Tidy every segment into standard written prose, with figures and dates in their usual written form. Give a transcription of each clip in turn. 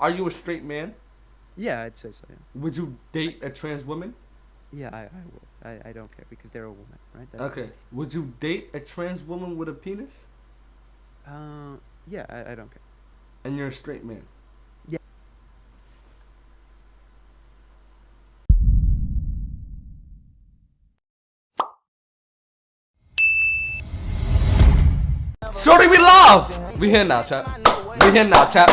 Are you a straight man? Yeah, I'd say so. Yeah. Would you date a trans woman? Yeah, I would. I don't care because they're a woman, right? That's the. Okay. Would you date a trans woman with a penis? Uh, yeah, I don't care. And you're a straight man. Yeah. Shorty, we live! We here now, chat. We here now, chat.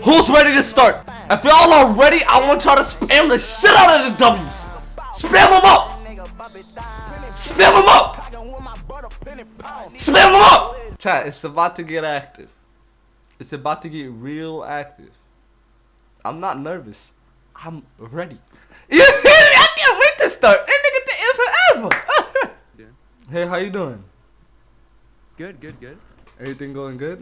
Who's ready to start? If y'all are ready, I want y'all to spam the shit out of the W's. Spam them up! Spam them up! Spam them up! Chat, it's about to get active. It's about to get real active. I'm not nervous. I'm ready. You hear me? I can't wait to start. That nigga to end forever. Yeah. Hey, how you doing? Good, good, good. Everything going good?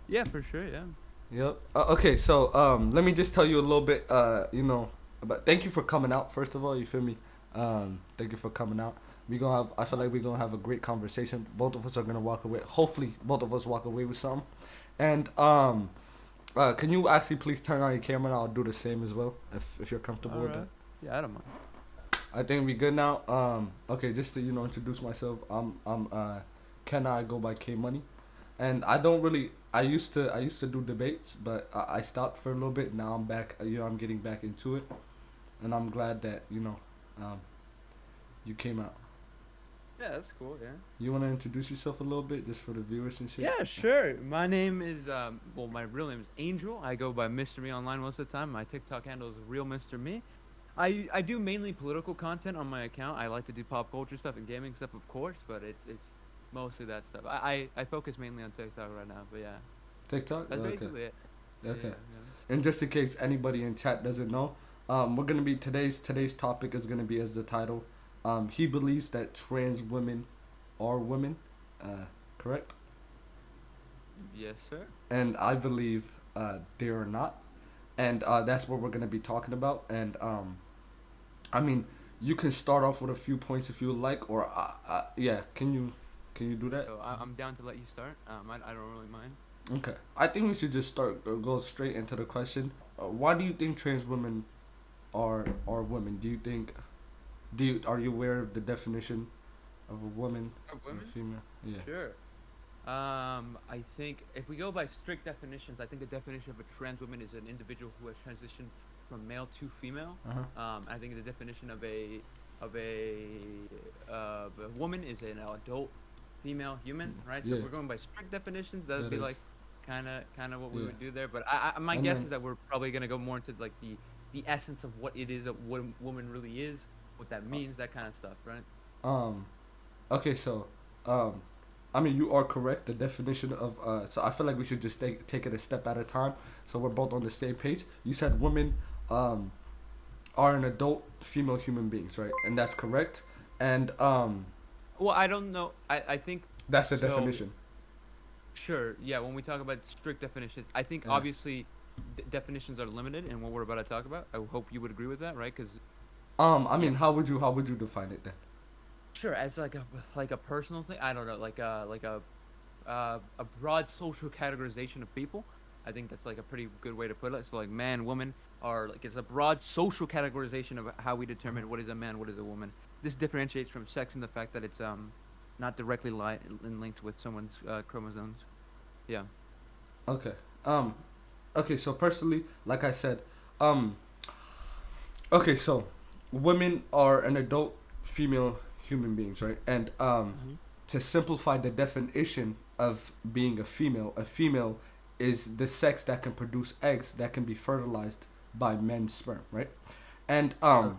Yeah, for sure. Yeah. Yep. Okay, so let me just tell you a little bit. About. Thank you for coming out. First of all, you feel me? Thank you for coming out. We gonna have. I feel like we gonna have a great conversation. Both of us are gonna walk away. Hopefully, both of us walk away with something. And can you actually please turn on your camera? And I'll do the same as well if you're comfortable All with right. that. Yeah, I don't mind. I think we good now. Okay, just to introduce myself. Ken. I go by K Money, and I don't really. I used to do debates, but I stopped for a little bit. Now I'm back. I'm getting back into it, and I'm glad that you came out. Yeah, that's cool. Yeah. You wanna introduce yourself a little bit, just for the viewers and shit? Yeah, sure. My name is well, my real name is Angel. I go by Mr. Me online most of the time. My TikTok handle is Real Mr. Me. I do mainly political content on my account. I like to do pop culture stuff and gaming stuff, of course, but it's mostly that stuff. I focus mainly on TikTok right now, but yeah, TikTok. that's Okay. basically it. Okay. Yeah. And just in case anybody in chat doesn't know, we're gonna be today's topic is gonna be as the title. He believes that trans women are women, correct? Yes, sir. And I believe they are not, and that's what we're gonna be talking about. And I mean, you can start off with a few points if you like, or yeah, can you do that? So I'm down to let you start. I don't really mind. Okay, I think we should just start go straight into the question. Why do you think trans women are women? Do you think are you aware of the definition of a woman, Of or women? a female? Yeah. Sure. I think if we go by strict definitions, I think the definition of a trans woman is an individual who has transitioned from male to female. Uh huh. I think the definition of a woman is an adult female human, right? So Yeah, if we're going by strict definitions, that would that be is. like kind of what we Yeah, would do there. But my and guess then is that we're probably gonna go more into like the essence of what it is, what a woman really is, what that means, that kind of stuff, right? um, okay, so um, I mean you are correct. The definition of so I feel like we should just take it a step at a time, so we're both on the same page. You said women um are an adult female human beings, right? And that's correct. And Well, I don't know. I think that's the so. definition. Sure. Yeah. When we talk about strict definitions, I think Yeah. obviously definitions are limited in what we're about to talk about. I hope you would agree with that, right? Because I yeah, mean, how would you define it then? sure. As like a personal thing, I don't know, a broad social categorization of people. I think that's like a pretty good way to put it. So like man, woman, or like it's a broad social categorization of how we determine what is a man, what is a woman. This differentiates from sex in the fact that it's not directly linked with someone's chromosomes. Yeah. Okay. Okay. So personally, like I said, um. Okay. So, women are an adult female human beings, right? And Hmm. to simplify the definition of being a female is the sex that can produce eggs that can be fertilized by men's sperm, right? And Sure.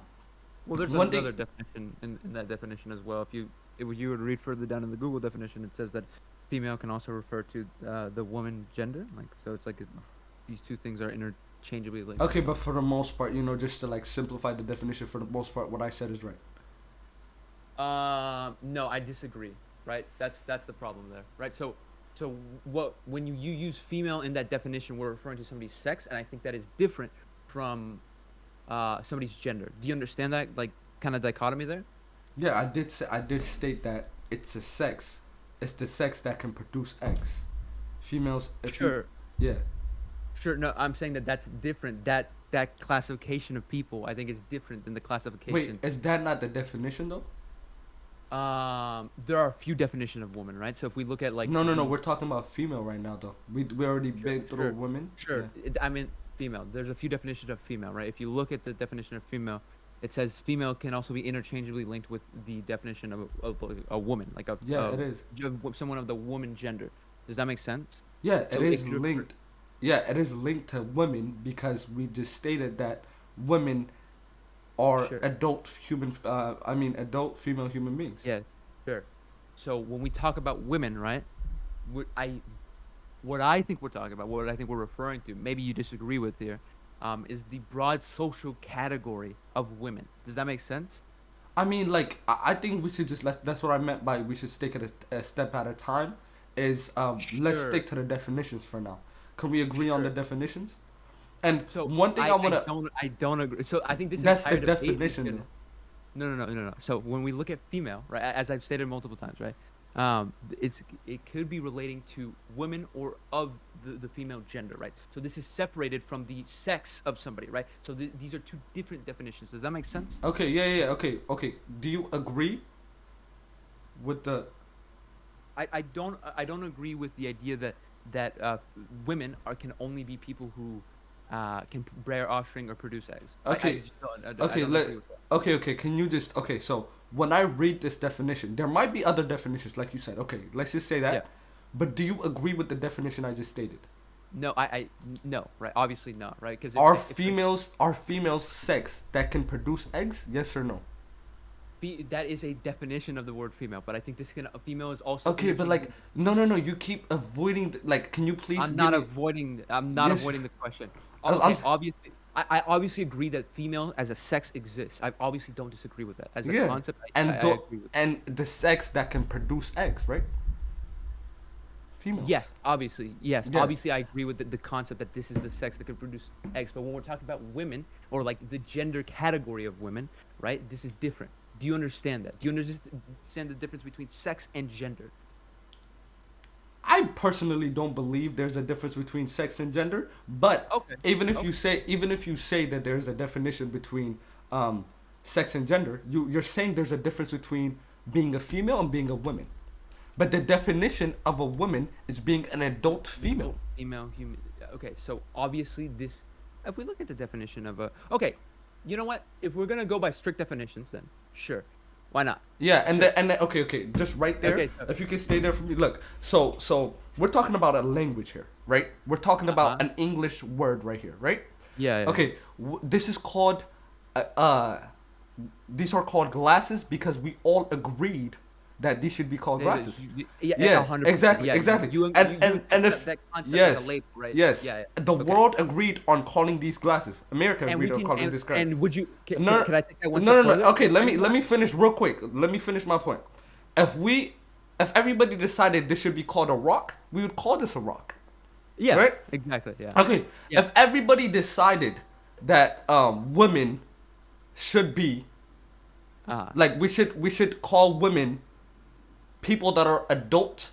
Well, there's one thing. another definition in that definition as well. If you were to read further down in the Google definition, it says that female can also refer to the woman gender. Like, so it's like these two things are interchangeably linked. Okay, but for the most part, just to like simplify the definition, for the most part, what I said is right. No, I disagree. Right? That's the problem there. Right? So what when you use female in that definition, we're referring to somebody's sex, and I think that is different from somebody's gender. Do you understand that like kind of dichotomy there? Yeah, I did state that it's a sex. It's the sex that can produce eggs. Females, if you Sure. Yeah. Sure, no, I'm saying that that's different. That classification of people, I think, is different than the Wait, classification. is that not the definition though? There are a few definitions of woman, right? So if we look at like No, no, no. the We're talking about female right now though. We already sure, been through sure, women. sure. Yeah. I mean female. There's a few definitions of female, right? If you look at the definition of female, it says female can also be interchangeably linked with the definition of like, a woman, like Yeah, it is. someone of the woman gender. Does that make sense? Yeah, it So it is could refer, linked. Yeah, it is linked to women because we just stated that women are sure. adult human. I mean, adult female human beings. Yeah, sure. So when we talk about women, right? What I think we're talking about, what I think we're referring to, maybe you disagree with here, is the broad social category of women. Does that make sense? I mean, like, I think we should just that's what I meant by we should stick it a step at a time. Is let's Sure, stick to the definitions for now. Can we agree on the sure. definitions? And So one thing I wanna I don't agree. So I think this that's the entire debate is definition gonna though. no. So when we look at female, right, as I've stated multiple times, right, it could be relating to women or of the female gender, right? So this is separated from the sex of somebody, right? So these are two different definitions. Does that make sense? Okay, yeah, yeah, okay, okay. Do you agree with the? I don't agree with the idea that women can only be people who can bear offspring or produce eggs. I Okay, just I okay, don't agree with that. okay. Can you just okay? So when I read this definition, there might be other definitions, like you said. Okay, let's just say Yeah. that. But do you agree with the definition I just stated? No, no, right? Obviously not, right? Because Are females sex that can produce eggs? Yes or no? that is a definition of the word female, but I think this can a female is also Okay, but like interchangeable. no, no, no. You keep avoiding. Like, can you please give me? I'm not Yes, avoiding the question. I'm. Okay, obviously, I obviously agree that female as a sex exists. I obviously don't disagree with that as a Yeah, concept. I and the agree with. and the sex that can produce eggs, right? Yes, Females. obviously, yes, Yeah. obviously, I agree with the concept that this is the sex that can produce eggs. But when we're talking about women or like the gender category of women, right? This is different. Do you understand that? Do you understand the difference between sex and gender? I personally don't believe there's a difference between sex and gender, but Okay. Okay. even if you say that there's a definition between um, sex and gender, you're saying there's a difference between being a female and being a woman. But the definition of a woman is being an adult female. Adult female human. Okay, so obviously this. If we look at the definition of a. Okay, you know what? If we're gonna go by strict definitions, then sure, why not? Yeah, Sure. okay, okay, just right there. Okay, so. If you can stay there for me, look. So we're talking about a language here, right? We're talking Uh huh. about an English word right here, right? Yeah, yeah. Okay, this is called uh, uh these are called glasses because we all agreed that these should be called glasses. Yeah, Yeah, 100%. exactly, Yeah, exactly. you And accept if that concept as a yes, label, right? yes, Yeah, yeah. the Okay. world agreed on calling these glasses. America And we agreed on can calling these glasses. and would you No, can I take that one no, step no, no. further? Okay, let me finish real quick. Let me finish my point. If we, if everybody decided this should be called a rock, we would call this a rock, Yeah, right? exactly. Yeah. Okay. Yeah. If everybody decided that women should be Uh, like we should call women people that are adult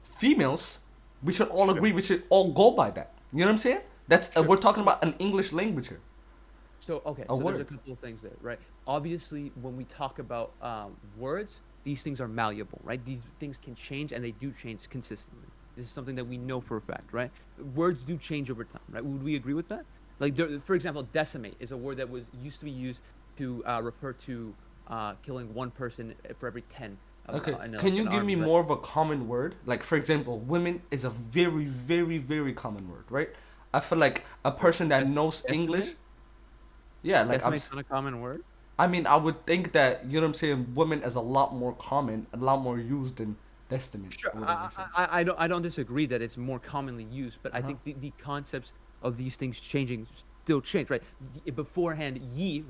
females, we should all sure. agree. We should all go by that. You know what I'm saying? That's Sure. we're talking about an English language here, So okay, a so there's a word. couple of things there, right? Obviously, when we talk about words, these things are malleable, right? These things can change, and they do change consistently. This is something that we know for a fact, right? Words do change over time, right? Would we agree with that? Like, for example, decimate is a word that was used to be used to refer to killing one person for every 10 of Okay, in, can you an give me army, right? more of a common word? Like, for example, women is a very, very, very common word, right? I feel like a person that knows English, Decimate? yeah, like Decimate's not a common word. I mean, I would think that, you know what I'm saying, women is a lot more common, a lot more used than testament, Sure, or whatever you say. I don't disagree that it's more commonly used, but I Uh-huh. think the concepts of these things changing still change, right? Beforehand, ye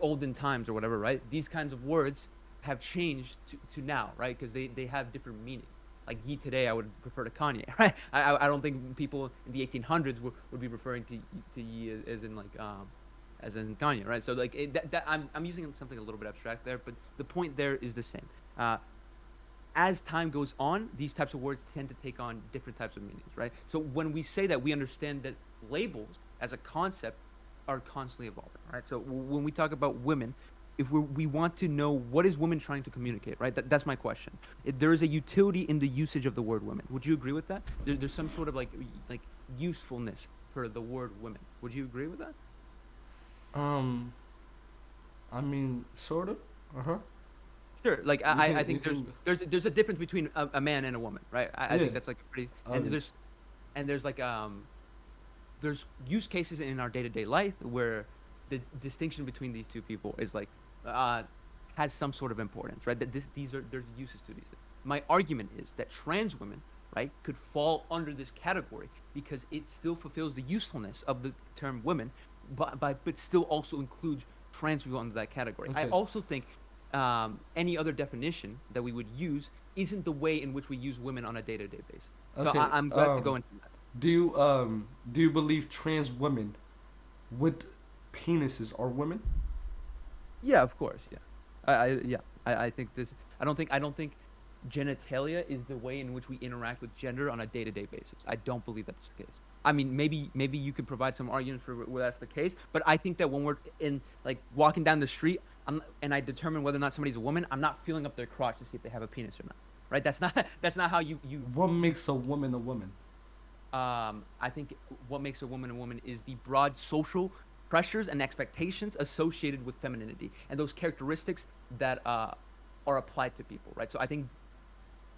olden times or whatever, right? These kinds of words have changed to now, right? Because they have different meaning. Like ye today, I would prefer to Kanye, right? I don't think people in the 1800s would be referring to ye as in like as in Kanye, right? So like that I'm using something a little bit abstract there, but the point there is the same. Uh, as time goes on, these types of words tend to take on different types of meanings, right? So when we say that, we understand that labels as a concept are constantly evolving, right? So when we talk about women, if we want to know what is women trying to communicate, right? That's my question. There is a utility in the usage of the word women. Would you agree with that? There's some sort of like usefulness for the word women. Would you agree with that? Um, I mean, sort of. Uh huh. Sure. Like You I can. You think can. there's a difference between a man and a woman, right? I Yeah. think that's like a pretty and Obvious. there's like there's use cases in our day-to-day life where the distinction between these two people is like uh has some sort of importance, right? That these are there's uses to these things. My argument is that trans women, right, could fall under this category because it still fulfills the usefulness of the term women, but still also includes trans people under that category. I Okay. also think any other definition that we would use isn't the way in which we use women on a day-to-day basis. So Okay. I'm glad to go into that. Do you believe trans women with penises are women? Yeah, of course. Yeah, I think this. I don't think genitalia is the way in which we interact with gender on a day-to-day basis. I don't believe that's the case. I mean, maybe you could provide some arguments for where that's the case, but I think that when we're in like walking down the street, and I determine whether or not somebody's a woman, I'm not feeling up their crotch to see if they have a penis or not. Right? That's not how you What makes a woman a woman? I think what makes a woman is the broad social pressures and expectations associated with femininity and those characteristics that are applied to people, right? So I think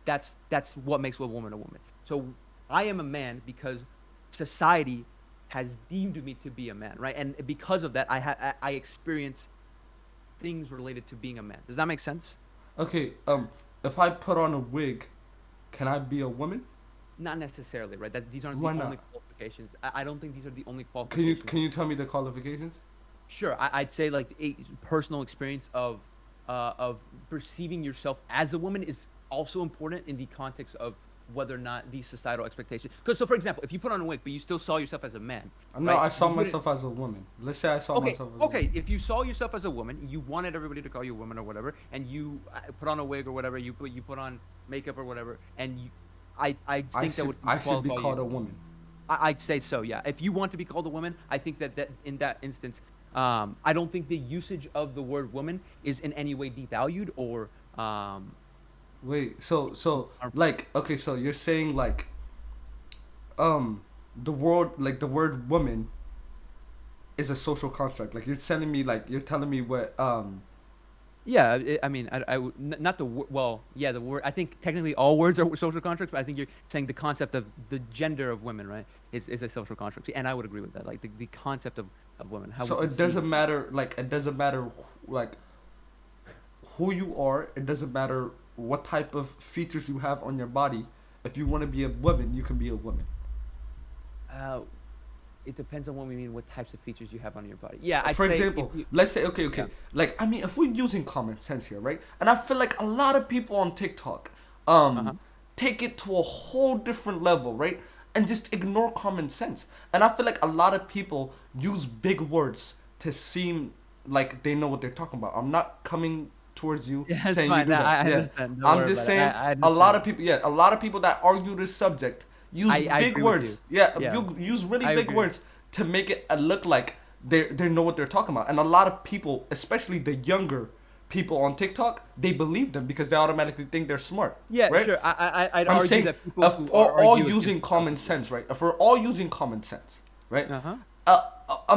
that's what makes a woman a woman. So I am a man because society has deemed me to be a man, right? And because of that, I experience things related to being a man. Does that make sense? Okay. If I put on a wig, can I be a woman? Not necessarily, right? That these aren't the Why only not? qualifications. I don't think these are the only Can you qualifications. can you tell me the qualifications? Sure, I'd say like a personal experience of perceiving yourself as a woman is also important in the context of whether or not these societal expectations. Because so, for example, if you put on a wig but you still saw yourself as a man, No, right? I saw You wouldn't. myself as a woman. Let's say I saw Okay, myself as a okay. woman. If you saw yourself as a woman, you wanted everybody to call you a woman or whatever, and you put on a wig or whatever, you put on makeup or whatever, and I think that would I should be qualify called you. a woman. I'd say so, yeah. If you want to be called a woman, I think that in that instance, I don't think the usage of the word woman is in any way devalued or Wait, so harmful. like okay, so you're saying like the world like the word woman is a social construct. Like you're sending me like you're telling me what Yeah, I mean, not the well, yeah, the word. I think technically all words are social constructs, but I think you're saying the concept of the gender of women, right, is a social construct, and I would agree with that. Like the concept of women, how we so it conceive. doesn't matter like it doesn't matter like who you are, it doesn't matter what type of features you have on your body. If you want to be a woman, you can be a woman. Uh, it depends on what we mean. What types of features you have on your body? Yeah, I'd For say if example, you. let's say okay, Yeah. okay. Like I mean, if we're using common sense here, right? And I feel like a lot of people on TikTok, Uh huh. take it to a whole different level, right? And just ignore common sense. And I feel like a lot of people use big words to seem like they know what they're talking about. I'm not coming towards you Yeah, it's saying you fine. do No, that. I Yeah. understand. Don't I'm worry just about it. saying I a lot understand. of people, yeah, a lot of people that argue this subject use I big agree with you. words. Yeah, Yeah, you use really I big agree. words to make it look like they know what they're talking about. And a lot of people, especially the younger people on TikTok, they believe them because they automatically think they're smart, Yeah, right? sure. I'd I'm argue saying that people if who we're all argue using against the common concept. Yeah. sense, right? If we're all using common sense, right? Uh huh.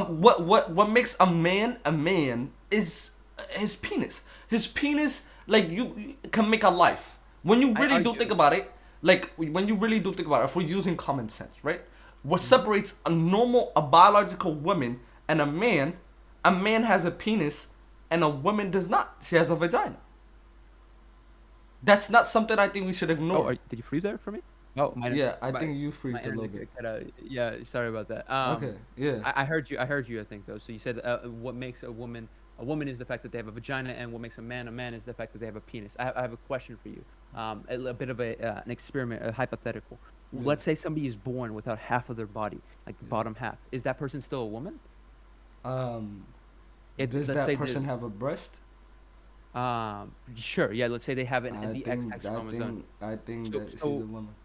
What makes a man is his penis. His penis, like you can make a life. When you I really do think argue. about it, like when you really do think about it, if we're using common sense, right? What Mhm. separates a biological woman and a man has a penis and a woman does not. She has a vagina. That's not something I think we should Oh, ignore. did you freeze there for me? Oh, Yeah, I my think you my freezed a little internet bit. cut out. Yeah, sorry about that. Okay, yeah. I heard you. I heard you. I think though. So you said what makes a woman is the fact that they have a vagina, and what makes a man is the fact that they have a penis. I have a question for you. A bit of an experiment, a hypothetical. Yeah, Let's say somebody is born without half of their body, like the yeah. bottom half. Is that person still a woman? Um, If does let's that say person have a breast? Sure, yeah. Let's say they have I the think XX I chromosome. think I think So that she's a so woman.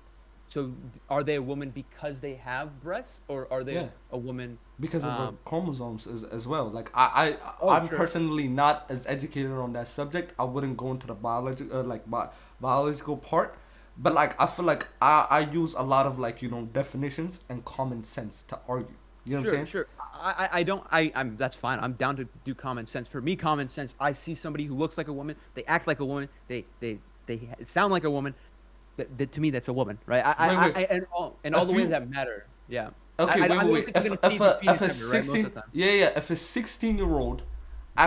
so are they a woman because they have breasts, or are they Yeah, a woman? because of her Um, chromosomes as well. Like oh, I'm sure. personally not as educated on that subject. I wouldn't go into the biological part, but like I feel like I use a lot of like definitions and common sense to argue. You know what I'm Sure, saying? sure. I don't. I'm. That's fine. I'm down to do common sense. For me, common sense. I see somebody who looks like a woman. They act like a woman. They sound like a woman. That to me, that's a woman, right? Wait, wait. And all the If ways you that matter. Yeah. Okay, wait, I wait, don't wait. think you're gonna change the If penis a ever, right? Most of 16 the time. yeah yeah if a 16-year-old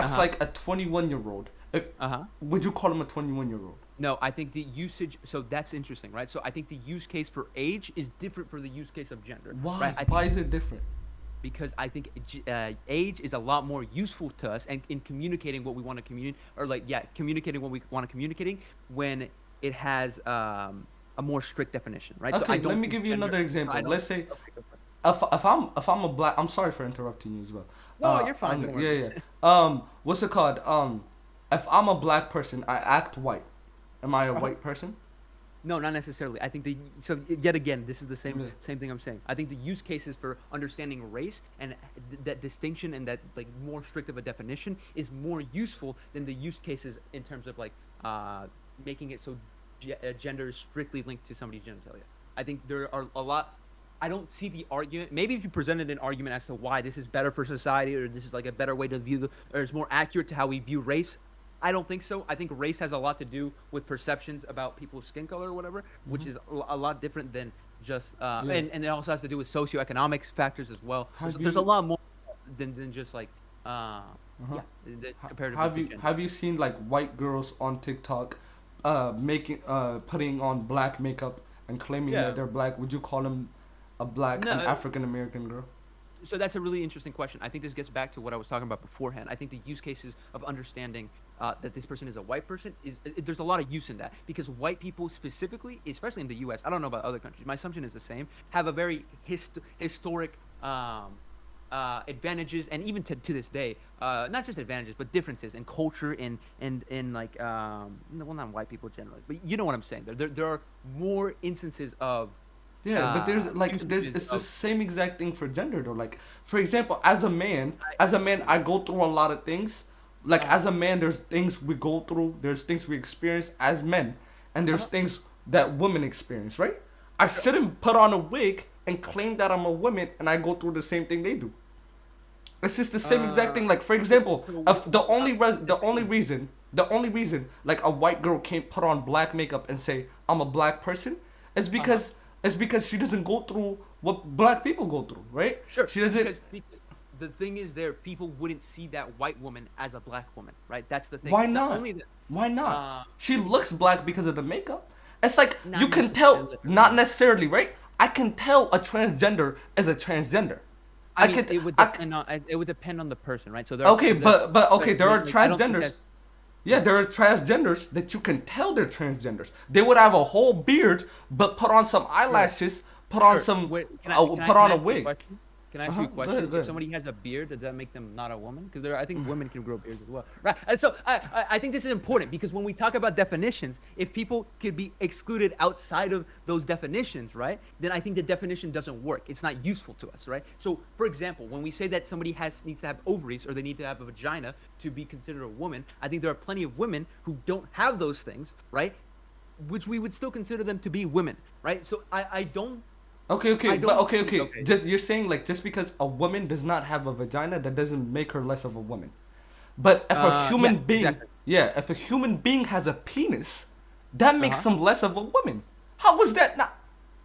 Uh acts huh. like a 21-year-old, Uh huh. would you call him a 21-year-old? No, I think the usage. So that's interesting, right? So I think the use case for age is different for the use case of gender, right? Why? I Why think is it different? because I think age is a lot more useful to us and in communicating what we want to communicate, or like yeah, communicating what we want to communicating when it has a more strict definition, right? So I Okay, let don't me think give you gender. another I example. don't. Let's say Okay, go for it. if I'm a black, I'm sorry for interrupting you as well. No, you're fine. Don't worry Yeah, about yeah. it. What's it called? If I'm a black person, I act white. Am I a Uh-huh. white person? No, not necessarily. I think yet again, this is the Yeah. same thing I'm saying. I think the use cases for understanding race and that distinction and that like more strict of a definition is more useful than the use cases in terms of like making it so gender is strictly linked to somebody's genitalia. I think there are a lot. I don't see the argument. Maybe if you presented an argument as to why this is better for society or this is like a better way to view or is more accurate to how we view race, I don't think so. I think race has a lot to do with perceptions about people's skin color or whatever, which Hmm. is a lot different than just Yeah. and it also has to do with socioeconomic factors as well. Have There's a you lot more than just like uh uh-huh. yeah, comparatively to gender. Have you seen like white girls on TikTok, putting on black makeup and claiming that Yeah. they're black? Would you call them an No, African American girl? so that's a really interesting question. I think this gets back to what I was talking about beforehand. I think the use cases of understanding that this person is a white person there's a lot of use in that because white people specifically, especially in the U.S., I don't know about other countries. My assumption is the same. Have a very historic advantages, and even to this day, not just advantages but differences in culture in like well, not white people generally, but you know what I'm saying. There are more instances of Yeah, but there's usages it's the of same exact thing for gender though. Like for example, I, as a man, I go through a lot of things. Like uh-huh, as a man, there's things we go through. There's things we experience as men, and there's uh-huh, things that women experience. Right? I sure, shouldn't put on a wig and claim that I'm a woman and I go through the same thing they do. It's just the same exact thing. Like for okay, example, so if the thing is, the only reason like a white girl can't put on black makeup and say I'm a black person is uh-huh. because she doesn't go through what black people go through, right? Sure, She doesn't. because the thing is, there people wouldn't see that white woman as a black woman, right? That's the thing. Why Not not? only that, Why not? uh, She looks black because of the makeup. It's like you not can necessarily. tell, not necessarily, right? I can tell a transgender is a transgender. I I mean, could, I, it would depend on the person, right? So there are okay, but okay, there are I don't think transgenders. that. Yeah, Yeah. there are transgenders that you can tell they're transgenders. They would have a whole beard, but put on some Sure. eyelashes, Sure. Wait, put on can I a ask you a wig. question? Can I Uh ask you huh. a Go ahead, question? go If ahead. somebody has a beard, does that make them not a woman? Because I think women can grow beards as well, right? And so I think this is important because when we talk about definitions, if people could be excluded outside of those definitions, right? Then I think the definition doesn't work. It's not useful to us, right? So, for example, when we say that somebody needs to have ovaries or they need to have a vagina to be considered a woman, I think there are plenty of women who don't have those things, right? Which we would still consider them to be women, right? So Okay, I okay, but don't okay, see okay. okay. Just you're saying like just because a woman does not have a vagina, that doesn't make her less of a woman. But if a human Yes, being, exactly. yeah, if a human being has a penis, that makes Uh-huh. him less of a woman. How was that not?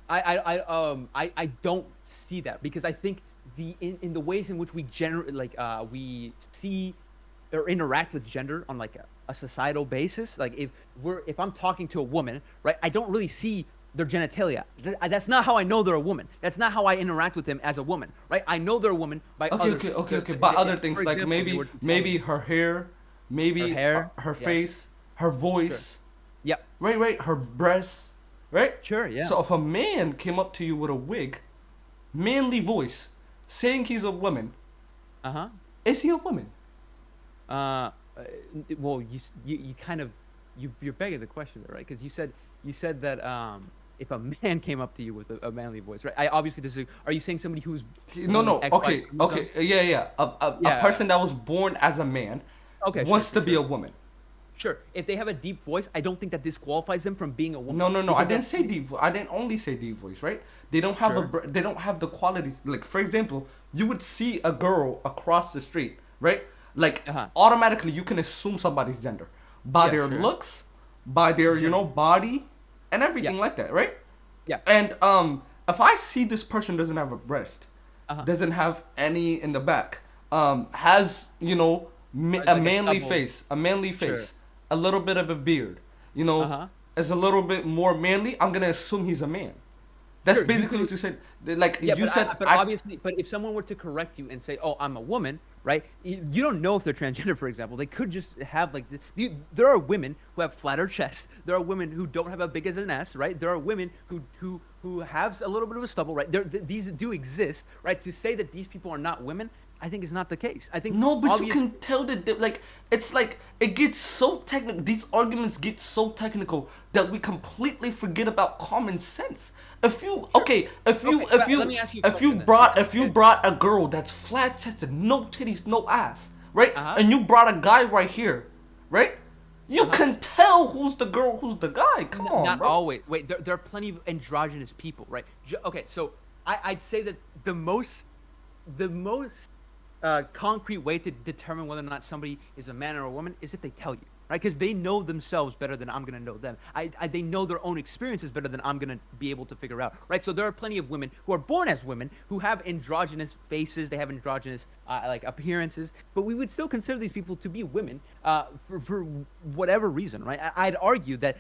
I don't see that because I think in the ways in which we generate we see or interact with gender on like a societal basis, like if I'm talking to a woman, right, I don't really see their genitalia. That's not how I know they're a woman. That's not how I interact with them as a woman, right? I know they're a woman by Okay, other okay, things. okay, okay. But other For things like example, if you were to tell maybe me her hair, her maybe hair, her yes, face, her sure, voice, yep, right, her breasts, right? sure, yeah, So if a man came up to you with a wig, manly voice, saying he's a woman, uh huh. is he a woman? Uh, well, you kind of you're begging the question there, right? Because you said that if a man came up to you with a manly voice, right? I obviously disagree. Are you saying somebody who's No, born no. X, Y Okay, okay. Yeah, yeah. A Yeah. person that was born as a man Okay, sure, wants sure, to be a sure. woman. Sure. If they have a deep voice, I don't think that disqualifies them from being a woman. No, no, no. I Because didn't say deep. I didn't only say deep voice, right? They don't have Sure. they don't have the qualities. Like for example, you would see a girl across the street, right? Like Uh-huh. automatically you can assume somebody's gender by Yeah, their sure. looks, by their Sure. body, and Yeah. everything like that, right? Yeah. And if I see this person doesn't have a breast, Uh-huh. doesn't have any in the back, has a Like a manly stubble. face, Sure. a little bit of a beard, Uh-huh. is a little bit more manly, I'm gonna assume he's a man. That's Sure, you basically can. what you said. Like Yeah, you said, but obviously, but if someone were to correct you and say, "Oh, I'm a woman," right? You don't know if they're transgender, for example. They could just have like there are women who have flatter chests. There are women who don't have as big as an ass, right? There are women who have a little bit of a stubble, right? These do exist, right? To say that these people are not women, I think is not the case. I think no, but you obvious- can tell that like it's like it gets so technical. These arguments get so technical that we completely forget about common sense. If you okay, if you Okay, if you let me ask you a if you question then. brought if you Okay. brought a girl that's flat chested, no titties, no ass, right? Uh-huh. And you brought a guy right here, right? You can tell who's the girl, who's the guy. Come on, Not bro. always. Wait, there are plenty of androgynous people, right? Okay, so I'd say that the most concrete way to determine whether or not somebody is a man or a woman is if they tell you, right? Because they know themselves better than I'm gonna know them. They know their own experiences better than I'm gonna be able to figure out, right? So there are plenty of women who are born as women who have androgynous faces, they have androgynous like appearances, but we would still consider these people to be women for whatever reason, right? I'd argue that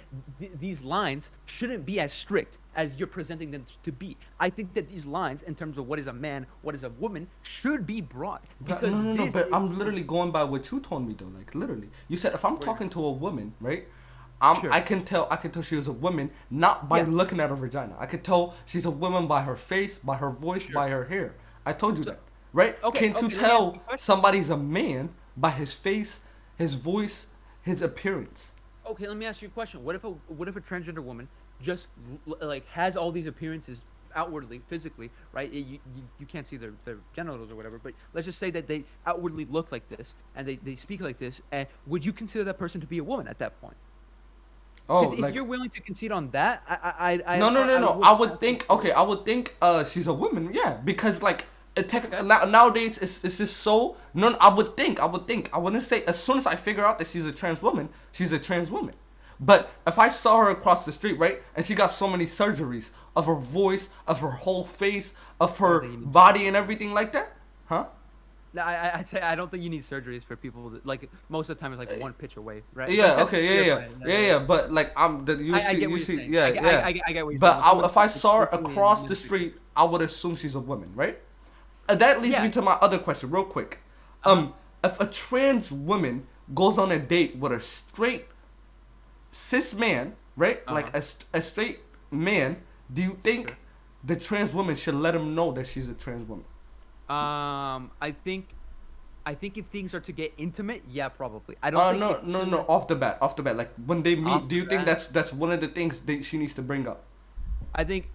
these lines shouldn't be as strict as you're presenting them to be. I think that these lines, in terms of what is a man, what is a woman, should be broad. But Because no. this But is- I'm literally going by what you told me though. Like literally, you said if I'm talking to a woman, right? Sure. I can tell she was a woman not by Yeah. looking at her vagina. I could tell she's a woman by her face, by her voice, by her hair. I told you that, right? Okay, Can't you okay, let me ask you tell a question. somebody's a man by his face, his voice, his appearance? Okay, let me ask you a question. What if a transgender woman just like has all these appearances outwardly, physically, right? You can't see their genitals or whatever, but let's just say that they outwardly look like this and they speak like this. And would you consider that person to be a woman at that point? Oh, Because if like you're willing to concede on that, no. would I would have think to- okay. I would think she's a woman, yeah, because like nowadays it's just so no. I would think. I wouldn't say as soon as I figure out that she's a trans woman, she's a trans woman. But if I saw her across the street, right, and she got so many surgeries of her voice, of her whole face, of her then you need body and everything like that, huh? No, I'd say I don't think you need surgeries for people like most of the time it's like one pitch away, right? Yeah. Okay. You're Yeah. fine, Yeah. But like you I see, get you what you're see, saying. yeah, I yeah. get what you're But saying. if I saw her It's totally across the industry. street, I would assume she's a woman, right? That leads Yeah. me to my other question, real quick. If a trans woman goes on a date with a straight cis man, right? Like a straight man, do you think Sure. the trans woman should let him know that she's a trans woman? I think if things are to get intimate, yeah, probably. I don't think No, it no, should- no. Off the bat, like when they meet, Off do you the think bat? that's one of the things she needs to bring up? I think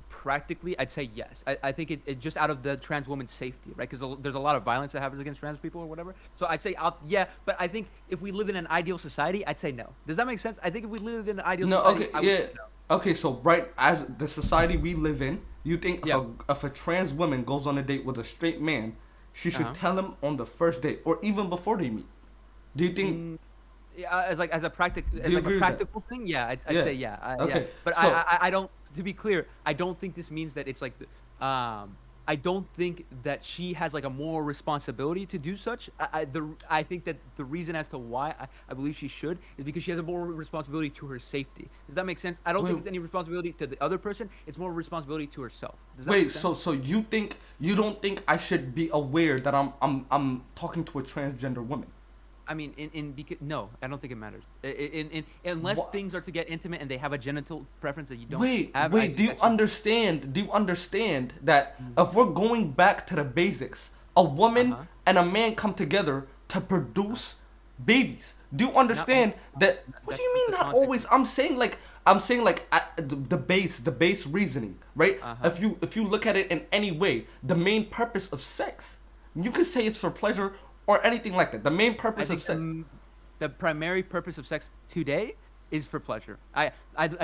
practically, I'd say yes. I think it just out of the trans woman's safety, right? Because there's a lot of violence that happens against trans people or whatever. So I'd say yeah, but I think if we lived in an ideal society, I'd say no. Does that make sense? I think if we lived in an ideal No, society, okay, I would yeah. say no. Okay, so right as the society we live in, you think Yeah. if a trans woman goes on a date with a straight man, she should tell him on the first date or even before they meet. Do you think? Yeah, as a you agree like with a that? practical thing, yeah, I'd Yeah. say yeah. Okay, Yeah. But so- I don't. To be clear, I don't think this means that it's like, I don't think that she has like a moral responsibility to do such. I think that the reason as to why I believe she should is because she has a moral responsibility to her safety. Does that make sense? I don't think Wait. it's any responsibility to the other person. It's more responsibility to herself. Does that Wait, make sense? so you don't think I should be aware that I'm talking to a transgender woman? I mean, no, I don't think it matters. Unless What? things are to get intimate and they have a genital preference that you don't Wait, have. do you understand? Do you understand that if we're going back to the basics, a woman Uh-huh. and a man come together to produce babies. Do you understand that? What That's do you just mean the not context. always? I'm saying like the base reasoning, right? If you look at it in any way, the main purpose of sex, you could say it's for pleasure or anything like that. The main I purpose of think sex. the primary purpose of sex today is for pleasure. I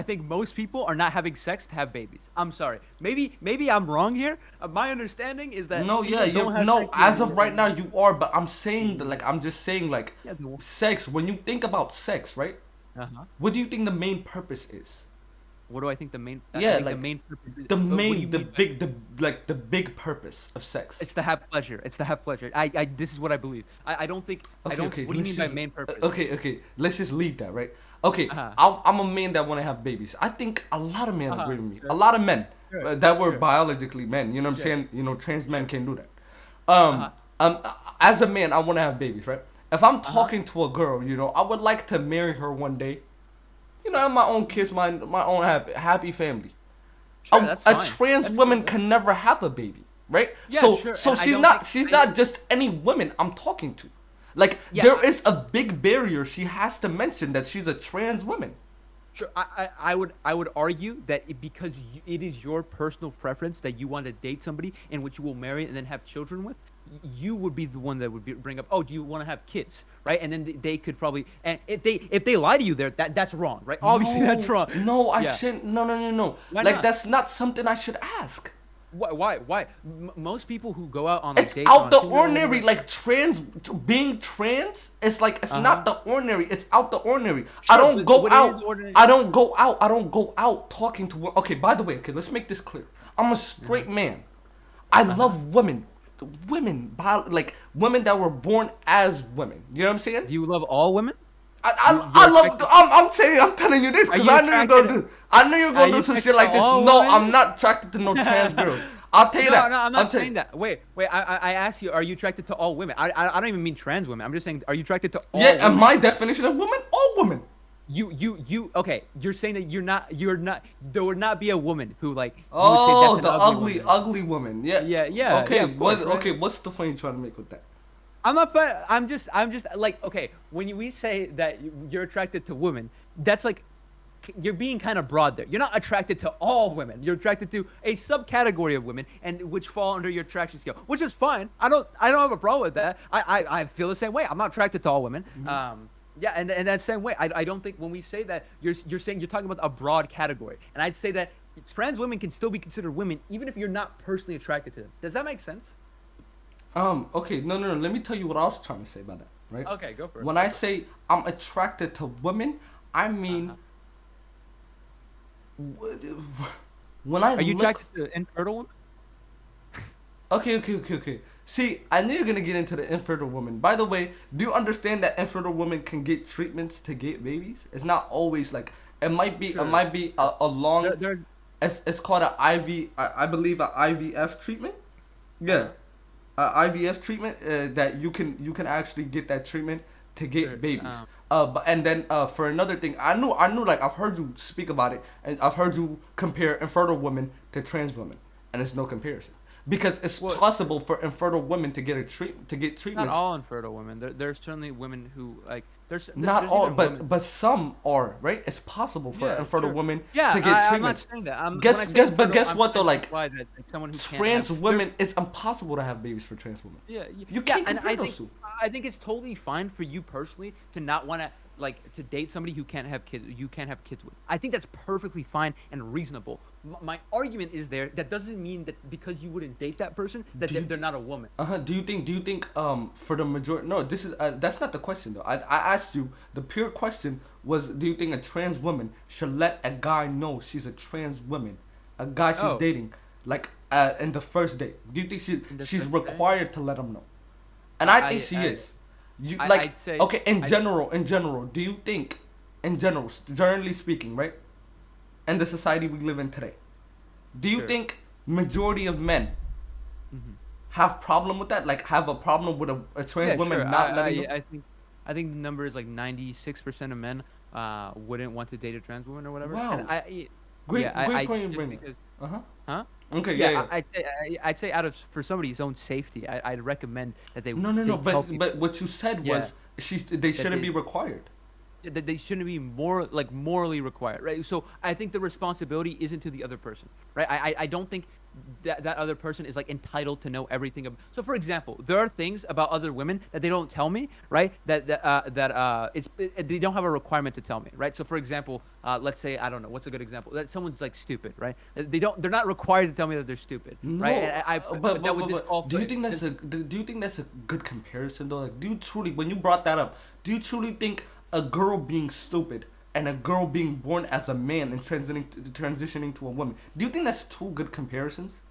think most people are not having sex to have babies. I'm sorry. Maybe I'm wrong here. My understanding is that No, yeah, people you don't have no. sex. As of right now, you are. But I'm saying that, like, I'm just saying, like, Yeah. sex. When you think about sex, right? Uh-huh. What do you think the main purpose is? What do I think the main? I Yeah, think the like main purpose. the What do you main, the mean by? big, the big purpose of sex. It's to have pleasure. It's to have pleasure. This is what I believe. I don't think. I Okay, don't. okay. What do you Let's mean by just main purpose? okay. Let's just leave that, right? Okay, Uh-huh. I'm a man that want to have babies. I think a lot of men agree with me. A Sure. lot of men Sure. that were Sure. biologically men. You know what I'm Sure. saying? You know, trans men Sure. can do that. Uh-huh. Um, as a man, I want to have babies, right? If I'm Uh-huh. talking to a girl, you know, I would like to marry her one day. You know, have my own kids, my own happy family. Sure. That's A fine. trans That's woman cool. can never have a baby, right? Yeah, so sure, so and I she's don't not think- she's I- not just any woman I'm talking to. Like Yeah, there is a big barrier. She has to mention that she's a trans woman. Sure, I would argue that because it is your personal preference that you want to date somebody in which you will marry and then have children with, you would be the one that would bring up, oh, do you want to have kids, right? And then they could probably, and if they lie to you there, that's wrong, right? Obviously, that's wrong. No, I Yeah. shouldn't. No. Why Like not? that's not something I should ask. Why? Most people who go out on like It's dates out on the Tinder or ordinary. whatever- Like being trans, it's like it's Uh-huh. not the ordinary. It's out the ordinary. Sure, I don't but go what is out. ordinary? I don't go out. I don't go out talking to. Okay, by the way, okay, let's make this clear. I'm a straight Mm-hmm. man. I love women. Like women that were born as women. You know what I'm saying? Do you love all women? I love. I'm telling you this because you I knew you're gonna attracted- do. I knew you're Are gonna you do some attracted shit like to this. all No, women? I'm not attracted to no trans girls. I'll tell you No, that. no, I'm I'll not tell you- saying that. Wait. I asked you, are you attracted to all women? I don't even mean trans women. I'm just saying, are you attracted to all Yeah, women? and my definition of women, all women. You okay, you're saying that you're not there would not be a woman who like you would Oh, say the that's an ugly, woman. woman. Yeah. Yeah, Okay, yeah, of course, right? okay. What's the point you're trying to make with that? I'm just like, okay, when we say that you're attracted to women, that's like you're being kind of broad there. You're not attracted to all women. You're attracted to a subcategory of women and which fall under your attraction scale, which is fine. I don't have a problem with that. I feel the same way. I'm not attracted to all women. Yeah, and that same way, I don't think when we say that you're saying you're talking about a broad category, and I'd say that trans women can still be considered women even if you're not personally attracted to them. Does that make sense? Okay, no. Let me tell you what I was trying to say about that, right? Okay, go for it. When I say I'm attracted to women, I mean, when I Are you look. attracted to infertile women? Okay. See, I knew you're gonna get into the infertile woman. By the way, do you understand that infertile women can get treatments to get babies? It's not always like it might be. Sure. It might be a long. There's It's called an IV. I believe an IVF treatment. Yeah, IVF treatment that you can actually get that treatment to get Sure, babies. But and then for another thing, I knew like I've heard you speak about it, and I've heard you compare infertile women to trans women, and it's no comparison because it's Well, possible for infertile women to get not treatments. all infertile women. There's certainly women who like Not there's all, even but women- but some are, right. It's possible for Yeah, infertile sure. women Yeah, to get I'm not treatments. saying that. But guess what though, like that, like someone who can't trans have, women, it's impossible to have babies for trans women. You can't and compare those two. I think it's totally fine for you personally to not want to like to date somebody who can't have kids. You can't have kids with. I think that's perfectly fine and reasonable. My argument is that doesn't mean that because you wouldn't date that person that they're not a woman. Do you think for the majority? No, this is that's not the question though. I asked you, the pure question was, do you think a trans woman should let a guy know she's a trans woman, a guy she's Oh. dating, like in the first date? Do you think the she's first date? required to let him know? And I think she is. You like I'd say- okay in I'd- general, do you think in general, generally speaking, right? In the society we live in today, do you Sure. think majority of men have problem with that? Like have a problem with a trans woman sure. not letting them? I think the number is like 96% of men wouldn't want to date a trans woman or whatever. Wow. And Great I point you just bring up. because- Uh-huh. Huh? Okay, yeah, Yeah, yeah. I'd say out of for somebody's own safety, I'd recommend that No, no, no. they tell But people. what you said Yeah, was they that shouldn't they be required. that they shouldn't be more like morally required, right? So I think the responsibility isn't to the other person, right? I don't think that other person is like entitled to know everything. So for example, there are things about other women that they don't tell me, right? They don't have a requirement to tell me, right? So for example, let's say I don't know what's a good example that someone's like stupid, right? They're not required to tell me that they're stupid, right? No, And but that would do you disqualify. think that's a do you think that's a good comparison though? Like, do you truly, when you brought that up, do you truly think a girl being stupid and a girl being born as a man and transitioning to a woman, do you think that's two good comparisons?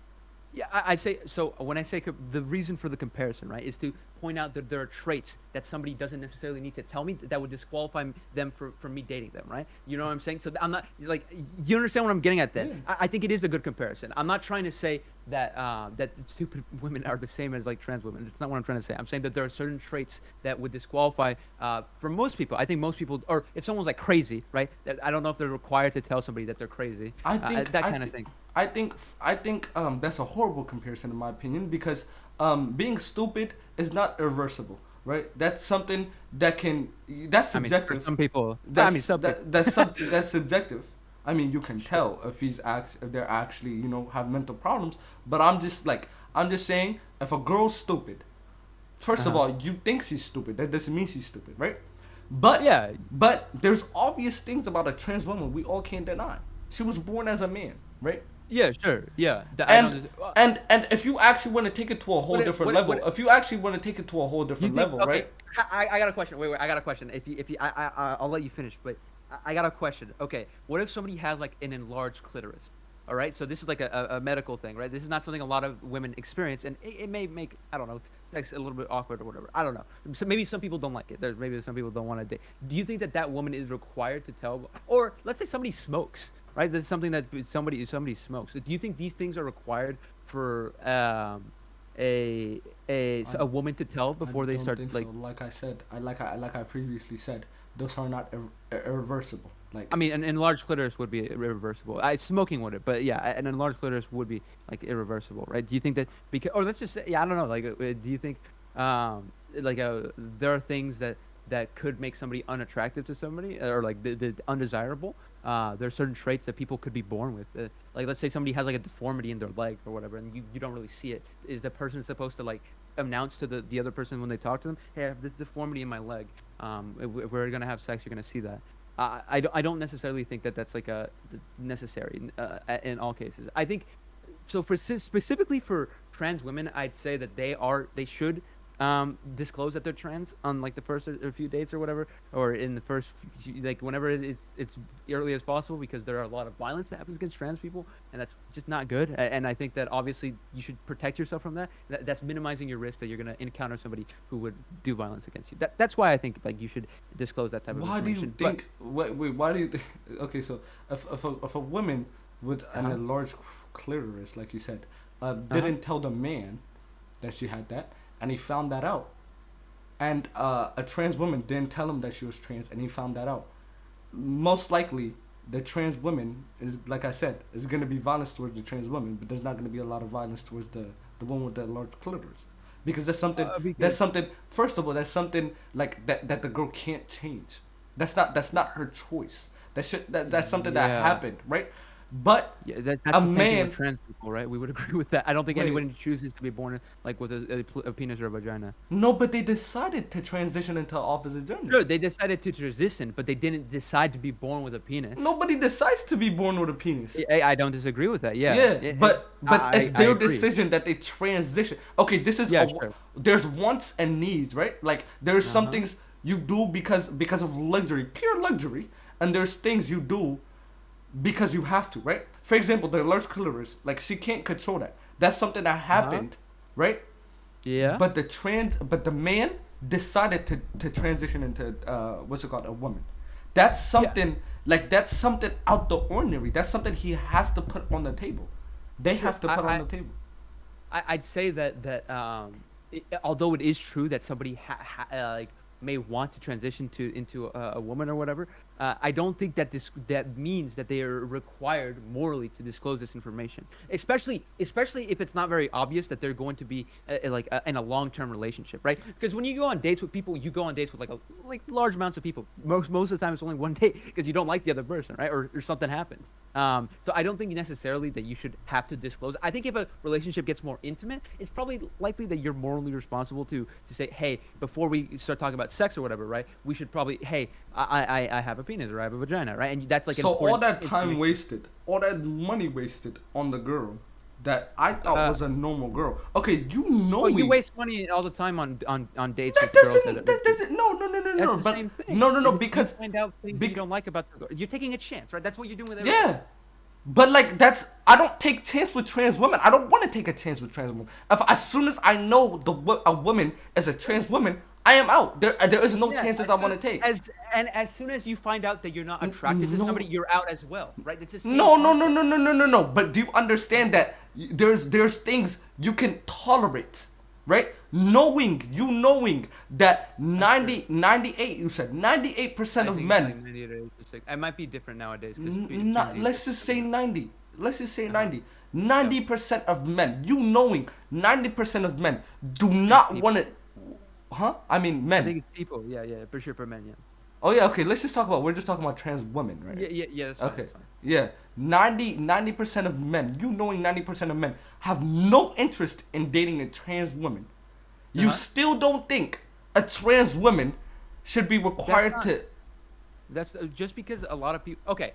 Yeah, I say so. When I say the reason for the comparison, right, is to point out that there are traits that somebody doesn't necessarily need to tell me that would disqualify them from me dating them, right? You know what I'm saying? So I'm not like, you understand what I'm getting at? Then Yeah. I think it is a good comparison. I'm not trying to say that that stupid women are the same as like trans women. That's not what I'm trying to say. I'm saying that there are certain traits that would disqualify for most people. I think most people, or if someone's like crazy, right? That I don't know if they're required to tell somebody that they're crazy. I think That I kind of think thing. I think that's a horrible comparison in my opinion, because being stupid is not irreversible, right? That's something that can, that's I mean, for subjective. some people, I mean, some people. That's something that's subjective. I mean, you can tell if they're actually, you know, have mental problems. But I'm just saying, if a girl's stupid, first of Uh-huh. all, you think she's stupid. That doesn't mean she's stupid, right? But Yeah, there's obvious things about a trans woman we all can't deny. She was born as a man, right? yeah, sure, yeah. I And don't. and if you actually want to take it to a whole different level, What if you actually want to take it to a whole you different think? level, Okay, right? I got a question. Wait, I got a question. If you, I'll let you finish, but I got a question. Okay, what if somebody has like an enlarged clitoris? All right, so this is like a medical thing, right? This is not something a lot of women experience, and it may make, I don't know, sex a little bit awkward or whatever. I don't know. So maybe some people don't like it. There's maybe some people don't want to date. Do you think that that woman is required to tell, or let's say somebody smokes, right? That's something that somebody smokes. Do you think these things are required for a woman to tell I before they don't start think like? so. Like I said, like I previously said, those are not irreversible. I Like, mean, an enlarged clitoris would be irreversible. Smoking wouldn't, but yeah, an enlarged clitoris would be like irreversible, right? Do you think that because, or let's just say, yeah, I don't know. Like, do you think, like, there are things that could make somebody unattractive to somebody, or like the undesirable? There are certain traits that people could be born with. Like, let's say somebody has like a deformity in their leg or whatever, and you don't really see it. Is the person supposed to like announce to the other person when they talk to them, "Hey, I have this deformity in my leg. If we're gonna have sex, you're gonna see that." I don't necessarily think that that's like a necessary in all cases. I think so for specifically for trans women, I'd say that they should disclose that they're trans on like the first or few dates or whatever, or in the first like whenever it's early as possible, because there are a lot of violence that happens against trans people, and that's just not good. And I think that obviously you should protect yourself from that. That's minimizing your risk that you're gonna encounter somebody who would do violence against you. That's why I think like you should disclose that type of why do you information. think? Wait, why do you think? Okay, so if a woman with an Uh-huh. enlarged clitoris, like you said, Uh-huh. didn't tell the man that she had that, and he found that out, and a trans woman didn't tell him that she was trans, and he found that out, most likely the trans woman is, like I said, is gonna be violence towards the trans woman, but there's not gonna be a lot of violence towards the one with the large clitoris, because that's Because something. First of all, that's something like that the girl can't change. That's not her choice. That's something that yeah. happened, right? But Yeah, that's a the same thing with man, trans people, right? We would agree with that. I don't think wait, anyone chooses to be born like with a penis or a vagina. no, but they decided to transition into opposite gender. Sure, they decided to transition, but they didn't decide to be born with a penis. Nobody decides to be born with a penis. I don't disagree with that. Yeah, Yeah, but it's I their agree. decision that they transition. Okay, this is Yeah, sure. there's wants and needs, right? Like there's some Uh-huh. things you do because of luxury, pure luxury, and there's things you do because you have to, right? For example, the large clitoris, like she can't control that. That's something that Uh-huh. happened, right? Yeah. But the man decided to transition into what's it called, a woman. That's Yeah. something, like that's something out the ordinary. That's something he has to put on the table. They Sure. have to put on the table. I'd say that although it is true that somebody like may want to transition into a woman or whatever, I don't think that that means that they are required morally to disclose this information, especially if it's not very obvious that they're going to be in a long-term relationship, right? Because when you go on dates with people, you go on dates with like large amounts of people. Most of the time, it's only one date because you don't like the other person, right? Or something happens. So I don't think necessarily that you should have to disclose. I think if a relationship gets more intimate, it's probably likely that you're morally responsible to say, hey, before we start talking about sex or whatever, right? We should probably, hey, I have a penis or I have a vagina, right? And that's like so all that time wasted, all that money wasted on the girl that I thought was a normal girl. Okay, you know you waste money all the time on dates that with girls. that doesn't no That's the same thing. no because you find out things you don't like about the girl. You're taking a chance, right? That's what you're doing with everything. yeah. But like I don't take chance with trans women. I don't want to take a chance with trans women. As soon as I know a woman is a trans woman, I am out. There is no chances I want to take. As soon as you find out that you're not attracted to somebody, you're out as well, right? It's the same no. But do you understand that there's things you can tolerate, right? Knowing that 98, you said 98% of men. It might be different nowadays. Let's just say 90. Let's just say 90. 90% of men, 90% of men do not want to. Huh? I mean, men. I think it's people. Yeah, for sure, for men. Yeah. Oh yeah, okay. Let's just talk about. We're just talking about trans women, right? Yeah. That's fine, okay. That's fine. Yeah. 90% of men, 90% of men have no interest in dating a trans woman. You still don't think a trans woman should be required to. That's just because a lot of people. Okay,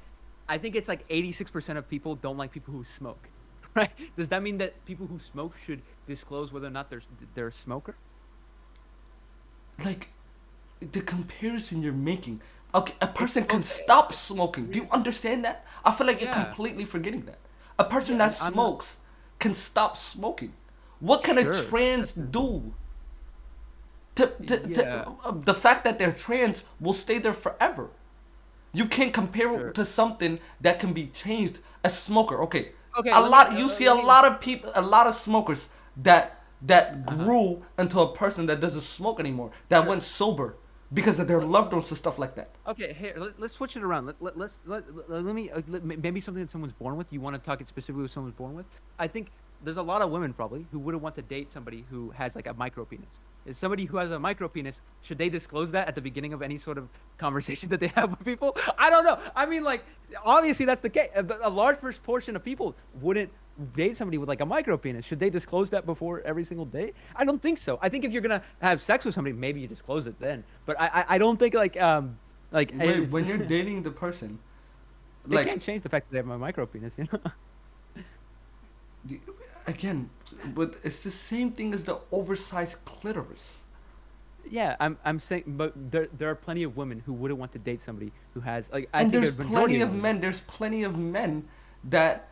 I think it's like 86% of people don't like people who smoke, right? Does that mean that people who smoke should disclose whether or not they're a smoker? Like, the comparison you're making. Okay, a person can stop smoking. Do you understand that? I feel like you're completely forgetting that. A person that smokes can stop smoking. What can a trans do? The fact that they're trans will stay there forever. You can't compare it to something that can be changed. A smoker, okay. You see a lot of people, a lot of smokers that grew into a person that doesn't smoke anymore, that went sober because of their loved ones and stuff like that. Okay, here, let's switch it around. Maybe something that someone's born with. You want to talk it specifically with someone's born with? I think there's a lot of women probably who wouldn't want to date somebody who has like a micro penis. Is somebody who has a micro penis, should they disclose that at the beginning of any sort of conversation that they have with people? I don't know. I mean, like, obviously that's the case. A large portion of people wouldn't date somebody with like a micro penis. Should they disclose that before every single date? I don't think so. I think if you're gonna have sex with somebody, maybe you disclose it then. But I don't think like Wait, when you're dating the person, like, can't change the fact that they have a micro penis, you know. Again, but it's the same thing as the oversized clitoris. Yeah, I'm saying, but there are plenty of women who wouldn't want to date somebody who has like. And there's plenty of men. There's plenty of men that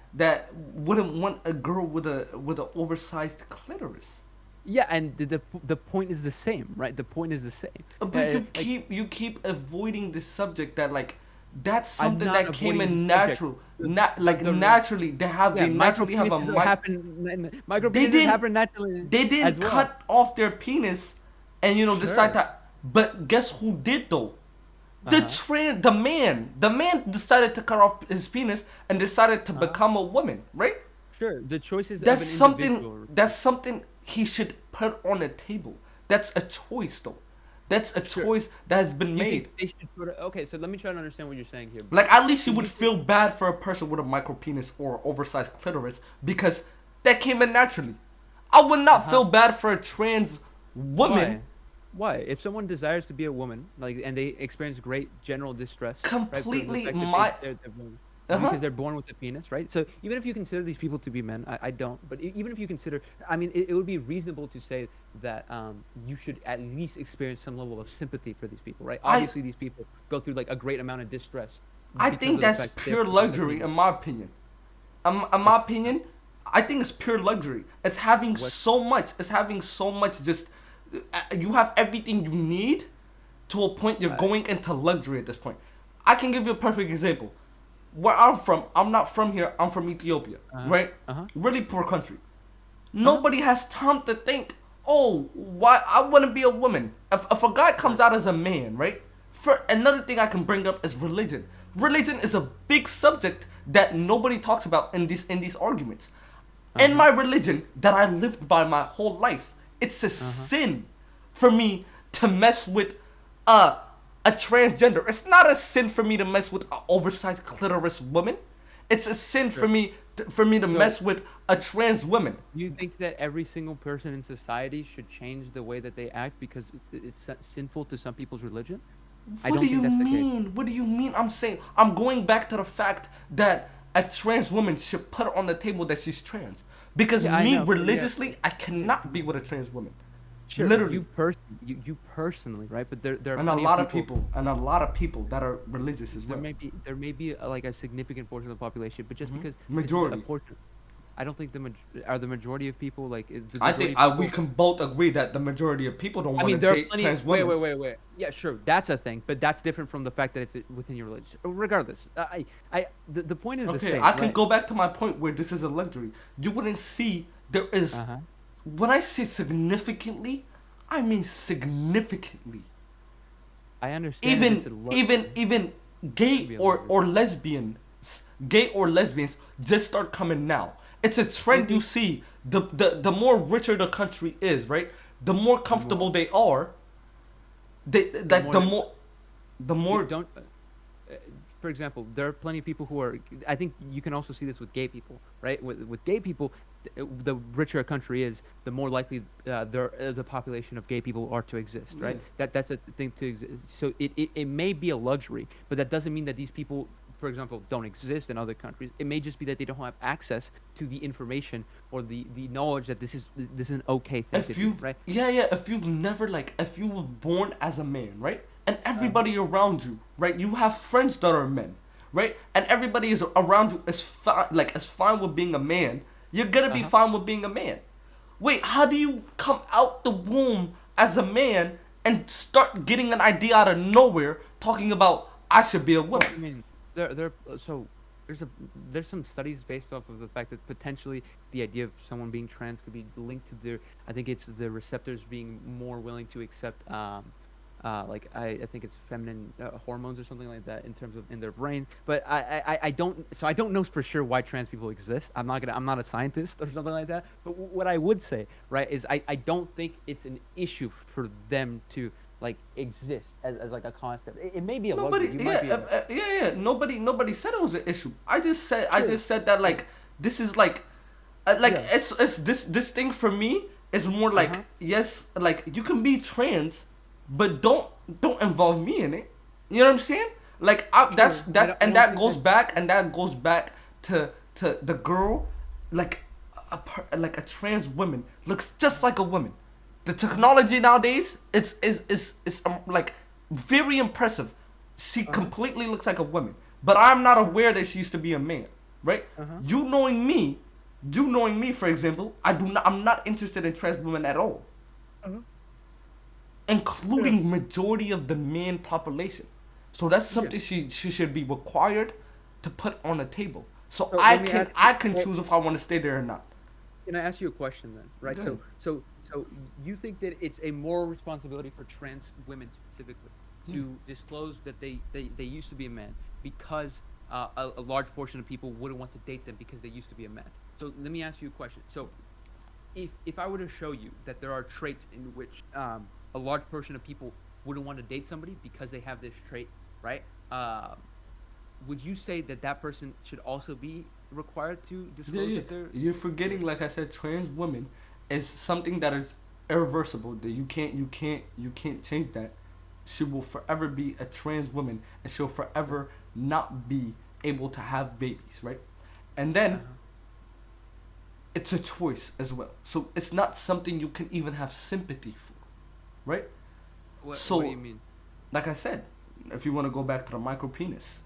wouldn't want a girl with a oversized clitoris. Yeah, and the point is the same, right? The point is the same. But you keep avoiding the subject that like. That's something that came in natural, naturally. They naturally have a micro penises happen naturally. They didn't cut off their penis, and decide that. But guess who did though? The man decided to cut off his penis and decided to become a woman, right? Sure, the choices. That's something. That's something he should put on the table. That's a choice though. That's a choice that has been made. Okay, so let me try to understand what you're saying here. Like, at least you would feel bad for a person with a micro penis or oversized clitoris because that came in naturally. I would not feel bad for a trans woman. Why? If someone desires to be a woman, and they experience great general distress, completely because they're born with a penis, right? So even if you consider these people to be men, I don't, but even if you consider, I mean, it would be reasonable to say that you should at least experience some level of sympathy for these people, right? Obviously, these people go through like a great amount of distress. I think that's pure luxury, in my opinion. In my opinion, I think it's pure luxury. It's having so much. It's having so much. Just you have everything you need to a point you're going into luxury at this point. I can give you a perfect example. Where I'm from, I'm not from here. I'm from Ethiopia, right? Really poor country. Nobody has time to think, oh, why I want to be a woman. If a guy comes out as a man, right? For another thing I can bring up is religion. Religion is a big subject that nobody talks about in these arguments. In my religion that I lived by my whole life, it's a sin for me to mess with a transgender. It's not a sin for me to mess with an oversized clitoris woman. It's a sin for me to mess with a trans woman. You think that every single person in society should change the way that they act because it's sinful to some people's religion? What do you mean? What do you mean? I'm saying I'm going back to the fact that a trans woman should put it on the table that she's trans. Because me religiously, I cannot be with a trans woman. Sure, Literally. You personally, right? But there are And a lot of people that are religious as well. There may be like a significant portion of the population, but just because Majority. it's a portion, I don't think the majority of people like. I think we can both agree that the majority of people don't want to date trans women. Wait. Yeah, sure, that's a thing, but that's different from the fact that it's within your religion. Regardless, the point is the same. Okay, I can go back to my point where this is a luxury. You wouldn't see there is. When I say significantly, I mean significantly. I understand. Even gay or lesbians just start coming now. It's a trend you see. The more richer the country is, right? The more comfortable they are. The more. Don't. For example, there are plenty of people who are. I think you can also see this with gay people, right? With gay people, the richer a country is, the more likely the population of gay people are to exist, right? That's a thing to exist. So it may be a luxury, but that doesn't mean that these people, for example, don't exist in other countries. It may just be that they don't have access to the information or the knowledge that this is an okay thing to do, right? Yeah. If you were born as a man, right? And everybody around you, right? You have friends that are men, right? And everybody is around you is fine with being a man. You're gonna be fine with being a man. Wait, how do you come out the womb as a man and start getting an idea out of nowhere talking about I should be a woman? I mean, there's some studies based off of the fact that potentially the idea of someone being trans could be linked to their, I think it's the receptors being more willing to accept I think it's feminine hormones or something like that in terms of in their brain. But I don't know for sure why trans people exist. I'm not a scientist or something like that. But what I would say, right, is I don't think it's an issue for them to like exist as like a concept. It may be a luxury. Nobody said it was an issue. I just said that like this is it's this thing for me is more like yes, like you can be trans, but don't involve me in it. You know what I'm saying? Like that goes back to the girl, like a trans woman looks just like a woman. The technology nowadays it's like very impressive. She completely looks like a woman, but I'm not aware that she used to be a man, right? You knowing me, for example, I'm not interested in trans women at all. Including majority of the man population. So that's something she should be required to put on the table. So I can choose if I want to stay there or not. Can I ask you a question then? Right. So you think that it's a moral responsibility for trans women specifically to disclose that they used to be a man because a large portion of people wouldn't want to date them because they used to be a man. So let me ask you a question. So if I were to show you that there are traits in which a large portion of people wouldn't want to date somebody because they have this trait, right? Would you say that person should also be required to disclose that they're... You're forgetting, like I said, trans women is something that is irreversible. That you can't change that. She will forever be a trans woman, and she'll forever not be able to have babies, right? And then it's a choice as well. So it's not something you can even have sympathy for, right? What do you mean? Like I said, if you want to go back to the micro penis,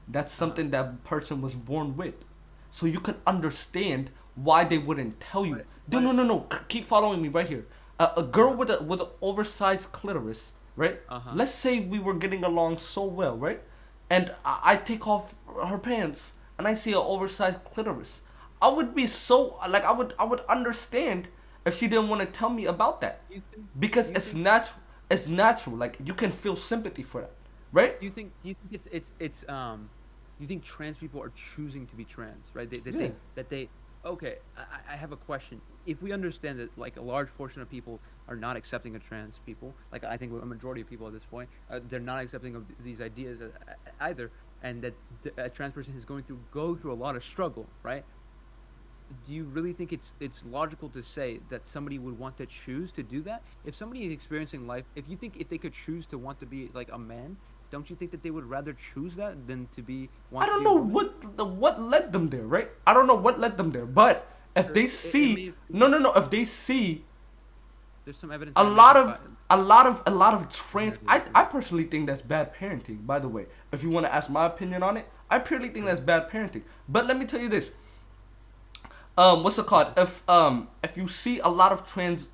that's something that person was born with. So you can understand why they wouldn't tell you. No. Keep following me right here. A girl with an oversized clitoris, right? Let's say we were getting along so well, right? And I take off her pants and I see an oversized clitoris. I would be so like I would understand if she didn't want to tell me about that because it's natural. It's natural. Like you can feel sympathy for that. right? Do you think do you think trans people are choosing to be trans, right? Yeah. Okay, I have a question. If we understand that like a large portion of people are not accepting of trans people, like I think a majority of people at this point, they're not accepting of these ideas either, and that a trans person is go through a lot of struggle, right? Do you really think it's logical to say that somebody would want to choose to do that? If somebody is experiencing life, if they could choose to want to be like a man, don't you think that they would rather choose that than to be I want to don't be a know woman? what led them there, right? I don't know what led them there, but if they It see, may no, if they see there's some evidence a that it may lot be of a lot of trans, bi- I personally think that's bad parenting, by the way. If you want to ask my opinion on it, I purely think that's bad parenting. But let me tell you this. What's it called? If you see a lot of trans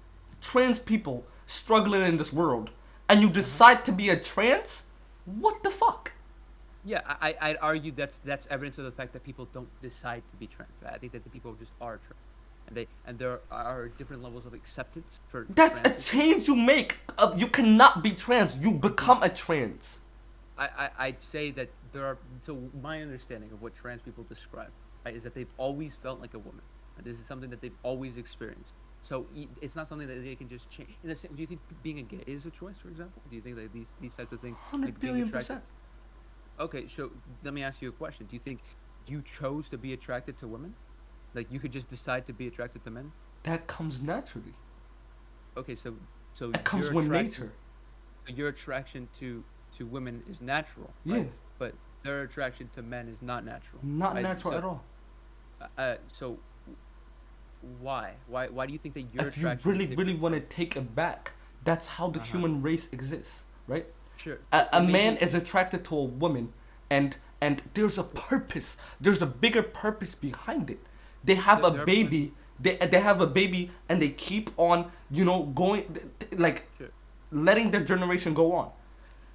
people struggling in this world and you decide to be a trans, what the fuck? Yeah, I'd argue that's evidence of the fact that people don't decide to be trans. Right? I think that the people just are trans, and there are different levels of acceptance for That's a trans people. change you make. You cannot be trans. You become a trans. I'd say that there are, so my understanding of what trans people describe, right, is that they've always felt like a woman. And this is something that they've always experienced. So it's not something that they can just change. In the same, do you think being a gay is a choice, for example? Do you think that these types of things, Hundred like being billion attracted? percent. Okay, so let me ask you a question. Do you think you chose to be attracted to women? Like you could just decide to be attracted to men? That comes naturally. Okay, so It comes your with attraction, nature. your attraction to women is natural, Yeah. right? But their attraction to men is not natural, Not right? natural So, at all. so why do you think that your If you attraction is really, really different? want to take it back, that's how the Uh-huh. human race exists, right? Sure. A It may man be, is attracted to a woman, and there's a purpose. There's a bigger purpose behind it. They have a there are plenty. baby. They have a baby, and they keep on, going, like, Sure. letting their generation go on.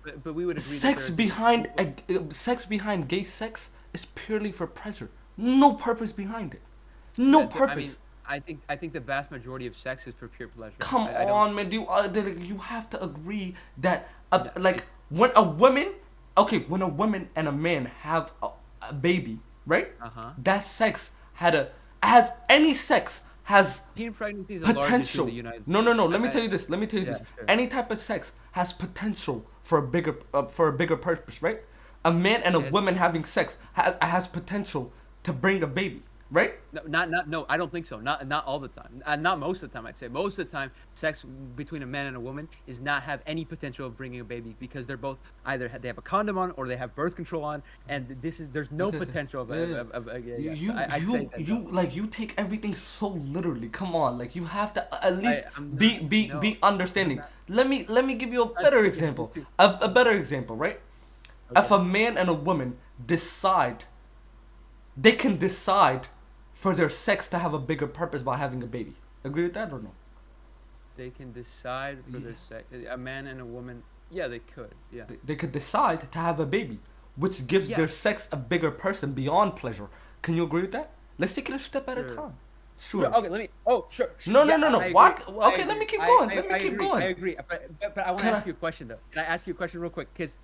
But we would agree that there Sex are behind different. sex behind gay sex is purely for pleasure. No purpose behind it. No Yeah, I mean, purpose. I think the vast majority of sex is for pure pleasure. Come I don't. on, man. You have to agree that No, like when a woman, okay, when a woman and a man have a baby, right? uh-huh. That sex has any sex has Teen pregnancy is a large issue in potential. the United No, States. no, no. Let me tell you this. Let me tell you Yeah, this. sure. Any type of sex has potential for a bigger purpose, right? A man and a Yes. woman having sex has potential to bring a baby, right? No, I don't think so. Not all the time. Not most of the time. I'd say most of the time, sex between a man and a woman is not have any potential of bringing a baby because they're both either they have a condom on or they have birth control on, and there's no potential of, Yeah. yeah. You So I'd say that, no. like you take everything so literally. Come on, like you have to at least I'm be not, be no, be I'm understanding. not. Let me give you a I'm better taking example. it too. A better example, right? If Okay. a man and a woman decide, they can decide for their sex to have a bigger purpose by having a baby. Agree with that or no? They can decide for their sex. A man and a woman. Yeah, they could. Yeah. They could decide to have a baby, which gives Yeah. their sex a bigger person beyond pleasure. Can you agree with that? Let's take it a step at a Sure. time. Sure, Sure. okay, let me. Oh, sure. No, Yeah, no. I agree. Why? I Okay, let agree. me keep going. Let me I keep agree. going. I agree. But I want to Can ask I? you a question though. Can I ask you a question real quick? Because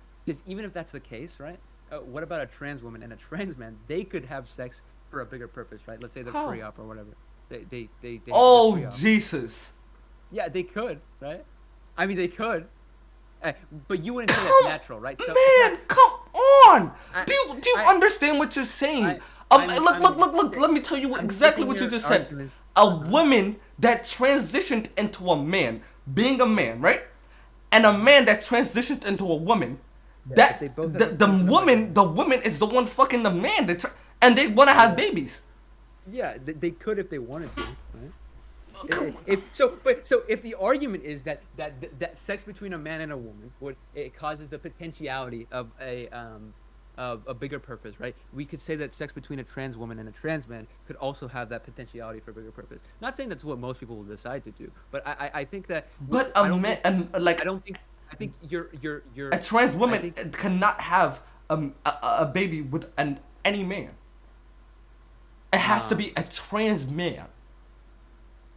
even if that's the case, right? What about a trans woman and a trans man? They could have sex for a bigger purpose, right? Let's say they're How? pre-op or whatever. They have Oh, pre-op. Jesus. Yeah, they could, right? I mean, they could. But you wouldn't say Come, that's natural, right? So man, come on. I- Do you I- understand what you're saying? I- Look. Let me tell you I'm exactly taking what you your just said. arguments. A woman that transitioned into a man, being a man, right? And a man that transitioned into a woman, but that they both have the a person the woman is the one fucking the man, and they want to have babies. Yeah, they could if they wanted to, right? Come on. If the argument is that sex between a man and a woman it causes the potentiality of a bigger purpose, right? We could say that sex between a trans woman and a trans man could also have that potentiality for a bigger purpose. Not saying that's what most people will decide to do, but I think that. But I a don't man, think- and like I don't think. I think you're. a trans I woman think- cannot have a baby with any man. It has to be a trans man.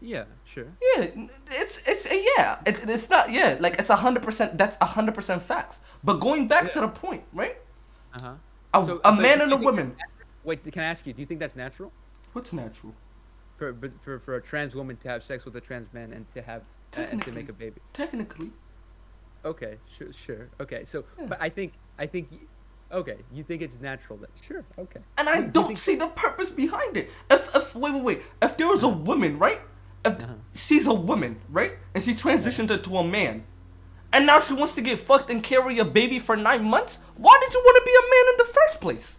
Yeah, sure. Yeah, it's not, yeah, like it's 100%. That's 100% facts. But going back Yeah. to the point, right? Uh huh. A, So, a but man do and a you think that's woman. natural? Wait, can I ask you? Do you think that's natural What's natural? for a trans woman to have sex with a trans man and to have and to Technically, make a baby? technically, Okay, sure. Okay, so yeah. but okay, you think it's natural then? Sure. Okay. And I Do you don't think? see the purpose behind it. If wait. If there was a woman, right? If Uh-huh. she's a woman, right, and she Uh-huh. transitioned into a man, and now she wants to get fucked and carry a baby for 9 months, why did you want to be a man in the first place?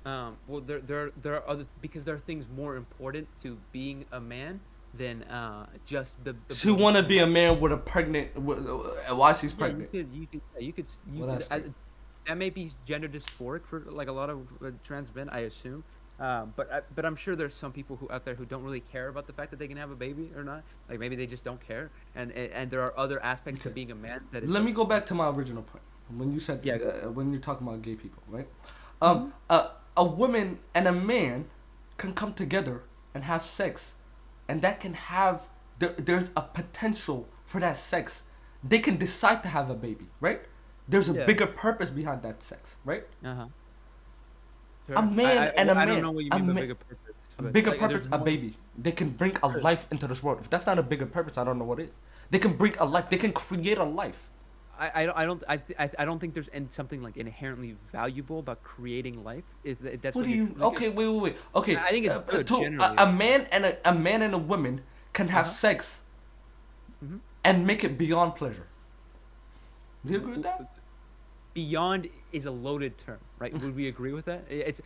Well, there are other because there are things more important to being a man than just the She ability want to to be a have. man with a while she's Yeah, pregnant. you Well, could. that's great. That may be gender dysphoric for like a lot of trans men, I assume. But I'm sure there's some people who out there who don't really care about the fact that they can have a baby or not. Like maybe they just don't care, and there are other aspects to Okay. being a man that is Let like me go back to my original point. When you said yeah. Go. when you're talking about gay people, right? Hmm. A woman and a man can come together and have sex, and that can have there's a potential for that sex. They can decide to have a baby, right? There's a Yeah. bigger purpose behind that sex, right? Uh huh. A Sure. man and a I don't man, know what you a, mean by ma- bigger purpose, a but bigger like purpose, there's a more. baby. They can bring a Sure. life into this world. If that's not a bigger purpose, I don't know what is. They can bring a life. They can create a life. I don't think there's something like inherently valuable about creating life. If that's What what do you're you? like. Okay, wait. Okay, I think it's good a generally. man and a man and a woman can Uh have huh. sex Hmm. and make it beyond pleasure. Do you agree with that? Beyond is a loaded term, right? Would we agree with that?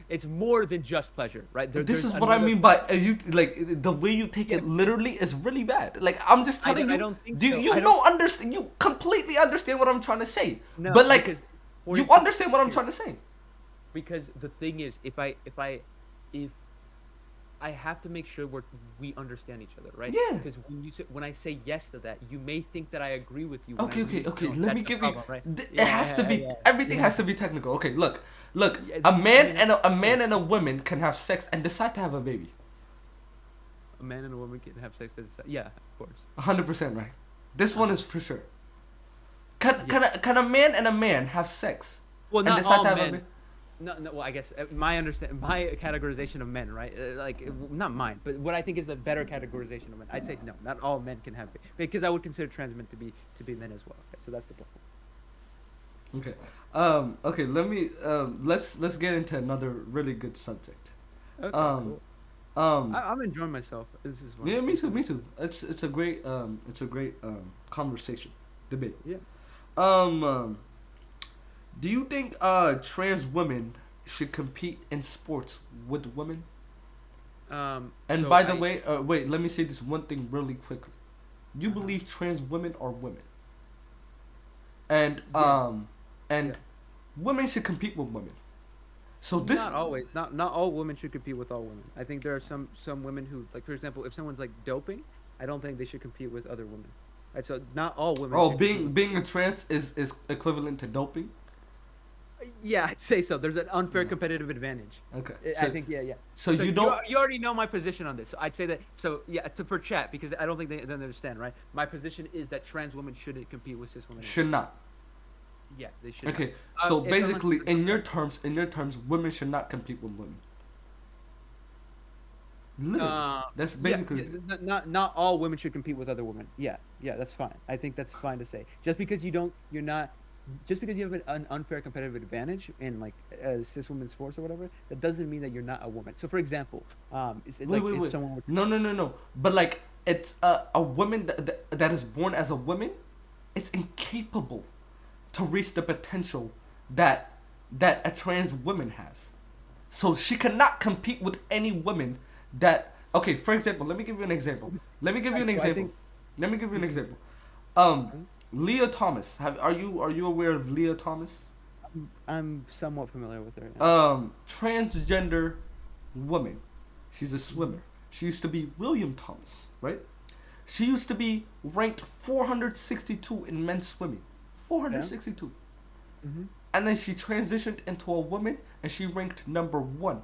It's more than just pleasure, right? This There's is what I another. mean by you like the way you take Yeah, it literally is really bad. Like I'm just telling I you, don't think do so. you I don't don't understand? You completely understand what I'm trying to say, no but like because you according to understand what I'm here, trying to say. because the thing is, if I have to make sure we understand each other, right? Yeah. Because when I say yes to that, you may think that I agree with you when I Okay. really Okay. don't. Let That's me the give you. problem, right? It has to be. Everything Yeah. has to be technical. Okay. Look. Yeah, A I man mean, and a yeah. man and a woman can have sex and decide to have a baby. A man and a woman can have sex. Yeah, of course. 100% right. This one Uh-huh. is for sure. Can Yeah. can a, can a man and a man have sex Well, and not decide all to have a men. baby? No, no. Well, I guess my categorization of men, right? Not mine, but what I think is a better categorization of men. I'd say no, not all men can have it because I would consider trans men to be men as well. Okay, so that's the point. Okay. Okay. Let me. Let's get into another really good subject. Okay, Um. cool. Um. I'm enjoying myself. This is fun. Yeah. Me too. Me too. It's a great conversation, debate. Yeah. Um. Do you think trans women should compete in sports with women? And So by the way, wait. Let me say this one thing really quickly. You Uh-huh. believe trans women are women, and Yeah. and Yeah. women should compete with women. So this. Not always. Not all women should compete with all women. I think there are some women who, like, for example, if someone's like doping, I don't think they should compete with other women. Right. So not all women. Oh, should compete with being a trans is equivalent to doping. Yeah, I'd say so. There's an unfair Yeah. competitive advantage. Okay. I think yeah. So So you you don't. you already know my position on this. So I'd say that. So yeah, for chat because I don't think they understand. Right. My position is that trans women shouldn't compete with cis women. Should not. Yeah, they should. Okay. Not. So If basically, someone- in your terms, women should not compete with women. Literally. That's basically. not all women should compete with other women. Yeah, that's fine. I think that's fine to say. Just because just because you have an unfair competitive advantage in like cis women sports or whatever, that doesn't mean that you're not a woman. So for example, Wait. if someone were, No. But like, it's a woman that is born as a woman, it's incapable to reach the potential that a trans woman has. So she cannot compete with any woman that. Okay, for example, let me give you an example. Let me give you an So I example. think Let me give you an example. Mhm. Leah Thomas. Are you aware of Leah Thomas? I'm somewhat familiar with her. Transgender woman. She's a swimmer. She used to be William Thomas, right? She used to be ranked 462 in men's swimming. 462. Hmm. And then she transitioned into a woman and she ranked number 1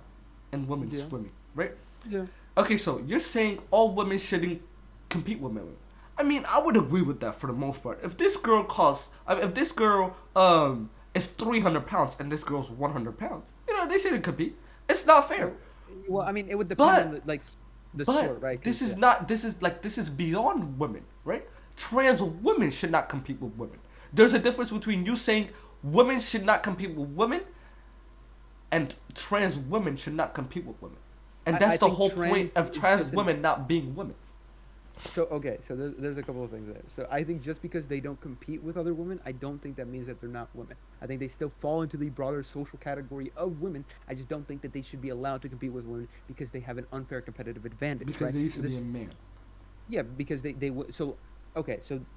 in women's Yeah. swimming, right? Yeah. Okay, so you're saying all women shouldn't compete with women. I mean, I would agree with that for the most part. If this girl is 300 pounds and this girl's 100 pounds, they shouldn't compete. It's not fair. Well, I mean, it would depend on the sport, right? This is beyond women, right? Trans women should not compete with women. There's a difference between you saying women should not compete with women and trans women should not compete with women. And that's the whole point of trans women not being women. So there's a couple of things there. So I think just because they don't compete with other women, I don't think that means that they're not women. I think they still fall into the broader social category of women. I just don't think that they should be allowed to compete with women because they have an unfair competitive advantage. Because they used to be a man. Yeah, because they would. So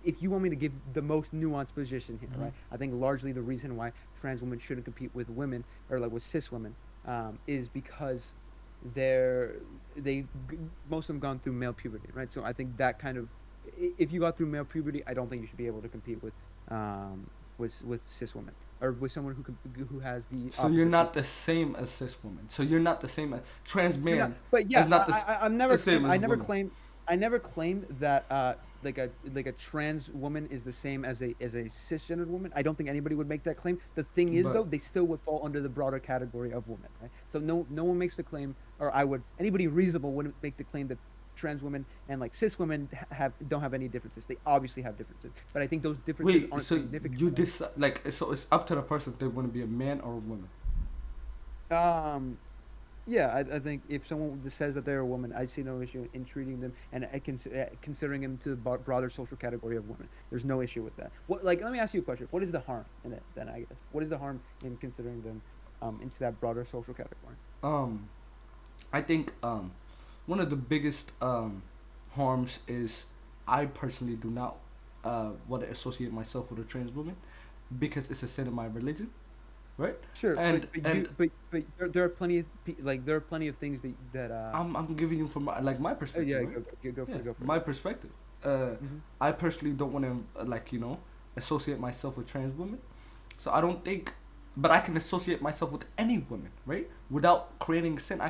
if you want me to give the most nuanced position here, right? I think largely the reason why trans women shouldn't compete with women or like with cis women is because most of them gone through male puberty, right? So I think that kind of, if you got through male puberty, I don't think you should be able to compete with cis women or with someone who has the. So you're not the same as cis women. So you're not the same as trans man. But yeah, is not the same. I never claimed that like a trans woman is the same as a cisgendered woman. I don't think anybody would make that claim. The thing is, though, they still would fall under the broader category of women, right? So no one makes the claim, or anybody reasonable wouldn't make the claim that trans women and like cis women don't have any differences. They obviously have differences, but I think those differences aren't significant. You decide, so it's up to the person if they want to be a man or a woman. Yeah, I think if someone just says that they're a woman, I see no issue in treating them and considering them to the broader social category of women. There's no issue with that. Let me ask you a question. What is the harm in it then, I guess? What is the harm in considering them into that broader social category? I think one of the biggest harms is I personally do not want to associate myself with a trans woman because it's a sin of my religion. Right. Sure. But there are plenty of things that I'm giving you from my perspective. Yeah, right? go for it. My perspective. I personally don't want to associate myself with trans women, so I don't think. But I can associate myself with any women, right? Without creating sin.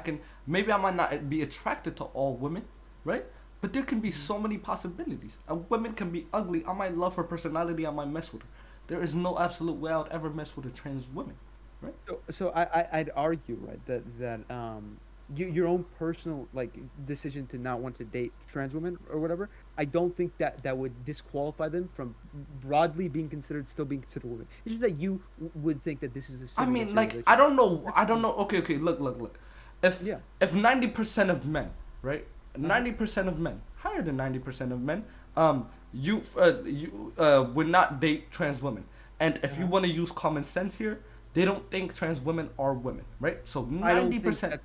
Maybe I might not be attracted to all women, right? But there can be so many possibilities. A woman can be ugly. I might love her personality. I might mess with her. There is no absolute way I would ever mess with a trans woman, right? So I'd argue, right, that your own personal decision to not want to date trans women or whatever, I don't think that would disqualify them from broadly being considered women. It's just that you would think that this is a sin. I mean, I don't know. Okay. Look. If 90% of men, right, 90% of men, higher than 90% of men, you would not date trans women, and if you want to use common sense here, they don't think trans women are women, right? So 90%.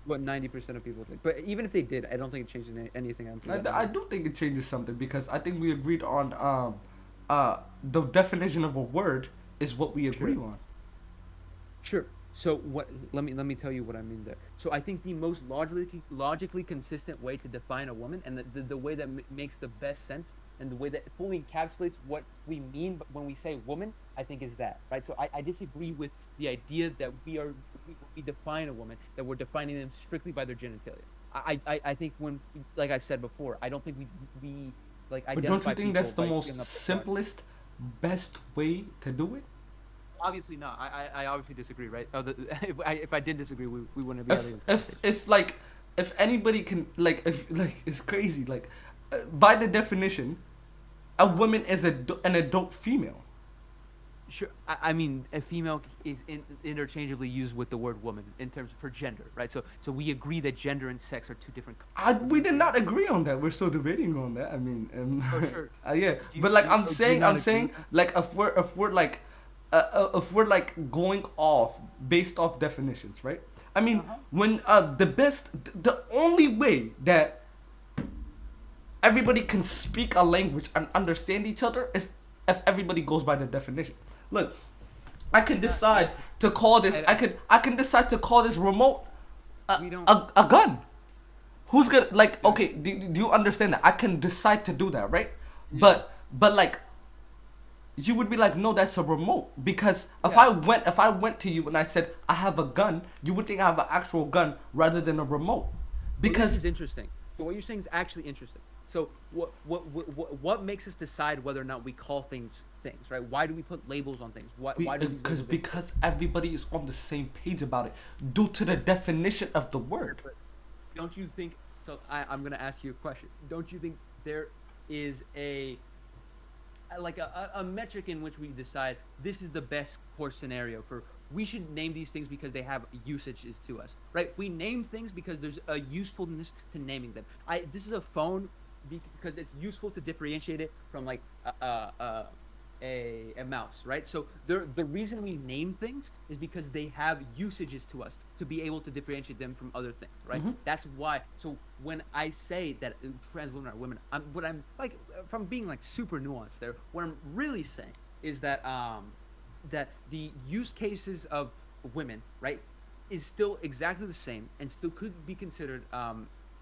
What 90% of people think, but even if they did, I don't think it changes anything. I do think it changes something because I think we agreed on the definition of a word is what we agree on. Sure. So let me tell you what I mean there. So I think the most logically consistent way to define a woman, and the way that makes the best sense, and the way that fully encapsulates what we mean when we say woman, I think is that, right? So I disagree with the idea that we define a woman, that we're defining them strictly by their genitalia. I think when, like I said before, I don't think we identify. But don't you think that's the most simplest, best way to do it? Obviously not. I obviously disagree, right? If I did disagree, we wouldn't be having this conversation. If anybody can it's crazy by the definition, a woman is an adult female. Sure. I mean, a female is interchangeably used with the word woman in terms for gender, right? So we agree that gender and sex are two different. We did not agree on that. We're still debating on that. I mean, for sure. Yeah. But I'm saying, if we're going off based off definitions, right? I mean, when the only way that everybody can speak a language and understand each other is if everybody goes by the definition. Look, I can decide to call this. I can decide to call this remote a gun. Who's gonna Okay, do you understand that? I can decide to do that, right? Yeah. But you would be like, no, that's a remote, because if I went to you and I said I have a gun, you would think I have an actual gun rather than a remote. Because this is interesting. So what you're saying is actually interesting. So what makes us decide whether or not we call things, right? Why do we put labels on things? Why do these labels exist? Because everybody is on the same page about it due to the definition of the word. But don't you think? So I'm gonna ask you a question. Don't you think there is a metric in which we decide this is the best course scenario for we should name these things because they have usages to us, right? We name things because there's a usefulness to naming them. This is a phone because it's useful to differentiate it from like a mouse, right? So the reason we name things is because they have usages to us to be able to differentiate them from other things, right? That's why. So when I say that trans women are women, I'm like, from being like super nuanced there, what I'm really saying is that that the use cases of women, right, is still exactly the same and still could be considered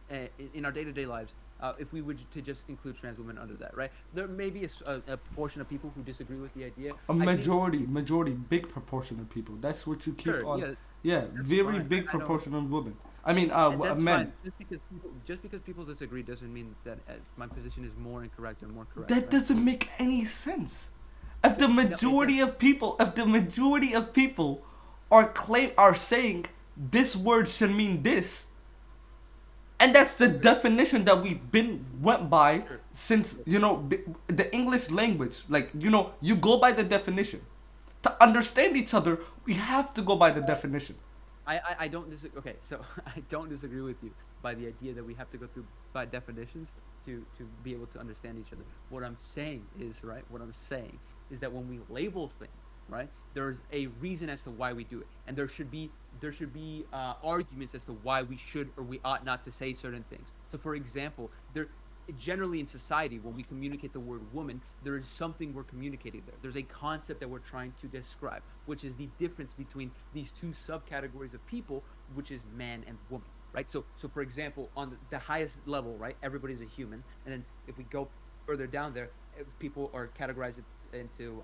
in our day-to-day lives if we were to just include trans women under that, right? There may be a portion of people who disagree with the idea. A majority, big proportion of people. That's what you keep Sure, on. yeah, Yeah, that's very fine. big I don't, proportion of women. I mean, and that's men. fine. Just because people disagree doesn't mean that my position is more incorrect or more correct, That right? doesn't make any sense. If the No, it does. majority of people, are saying this word should mean this, and that's the Okay, definition that we've been went by sure. since the English language. Like you go by the definition. To understand each other, we have to go by the definition. I don't disagree. Okay, so I don't disagree with you by the idea that we have to go through by definitions to be able to understand each other. What I'm saying is, right. What I'm saying is that when we label things, right, there's a reason as to why we do it, and there should be arguments as to why we should or we ought not to say certain things. So, for example, there generally in society when we communicate the word woman, there is something we're communicating there. There's a concept that we're trying to describe, which is the difference between these two subcategories of people, which is man and woman, right? So for example, on the highest level, right, everybody's a human, and then if we go further down there, people are categorized into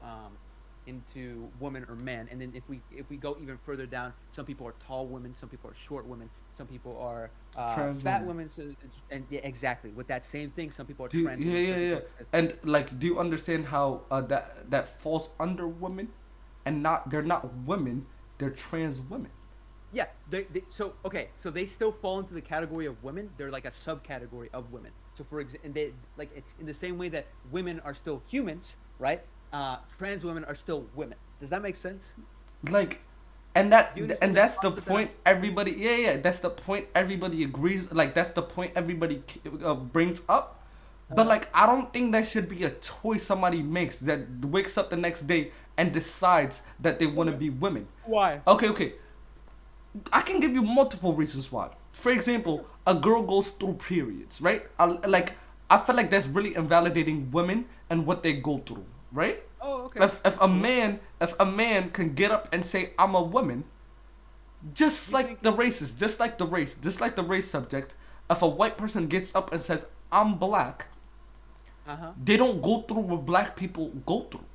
woman or man, and then if we go even further down, some people are tall women, some people are short women, some people are Trans fat women. women, and yeah, exactly with that same thing, some people are Do you, trans yeah, women, some yeah, yeah. people are And like, do you understand how that falls under women, and they're not women, they're trans women. yeah, so okay, so they still fall into the category of women. They're like a subcategory of women. So for example, and they like in the same way that women are still humans, right? Trans women are still women. Does that make sense? Like, Do you and understand the that's the concept that I'm? point everybody, yeah, that's the point everybody agrees, like that's the point everybody brings up. But Uh-huh. like, I don't think that should be a choice somebody makes, that wakes up the next day and decides that they want to Okay. be women. Why? Okay, I can give you multiple reasons why. For example, Sure. a girl goes through periods, right? Uh-huh. I feel like that's really invalidating women and what they go through, right? Oh, okay. Cool. If a man can get up and say I'm a woman, just You like think? the races, just like the race subject, if a white person gets up and says I'm black, Uh huh. they don't go through what black people go through.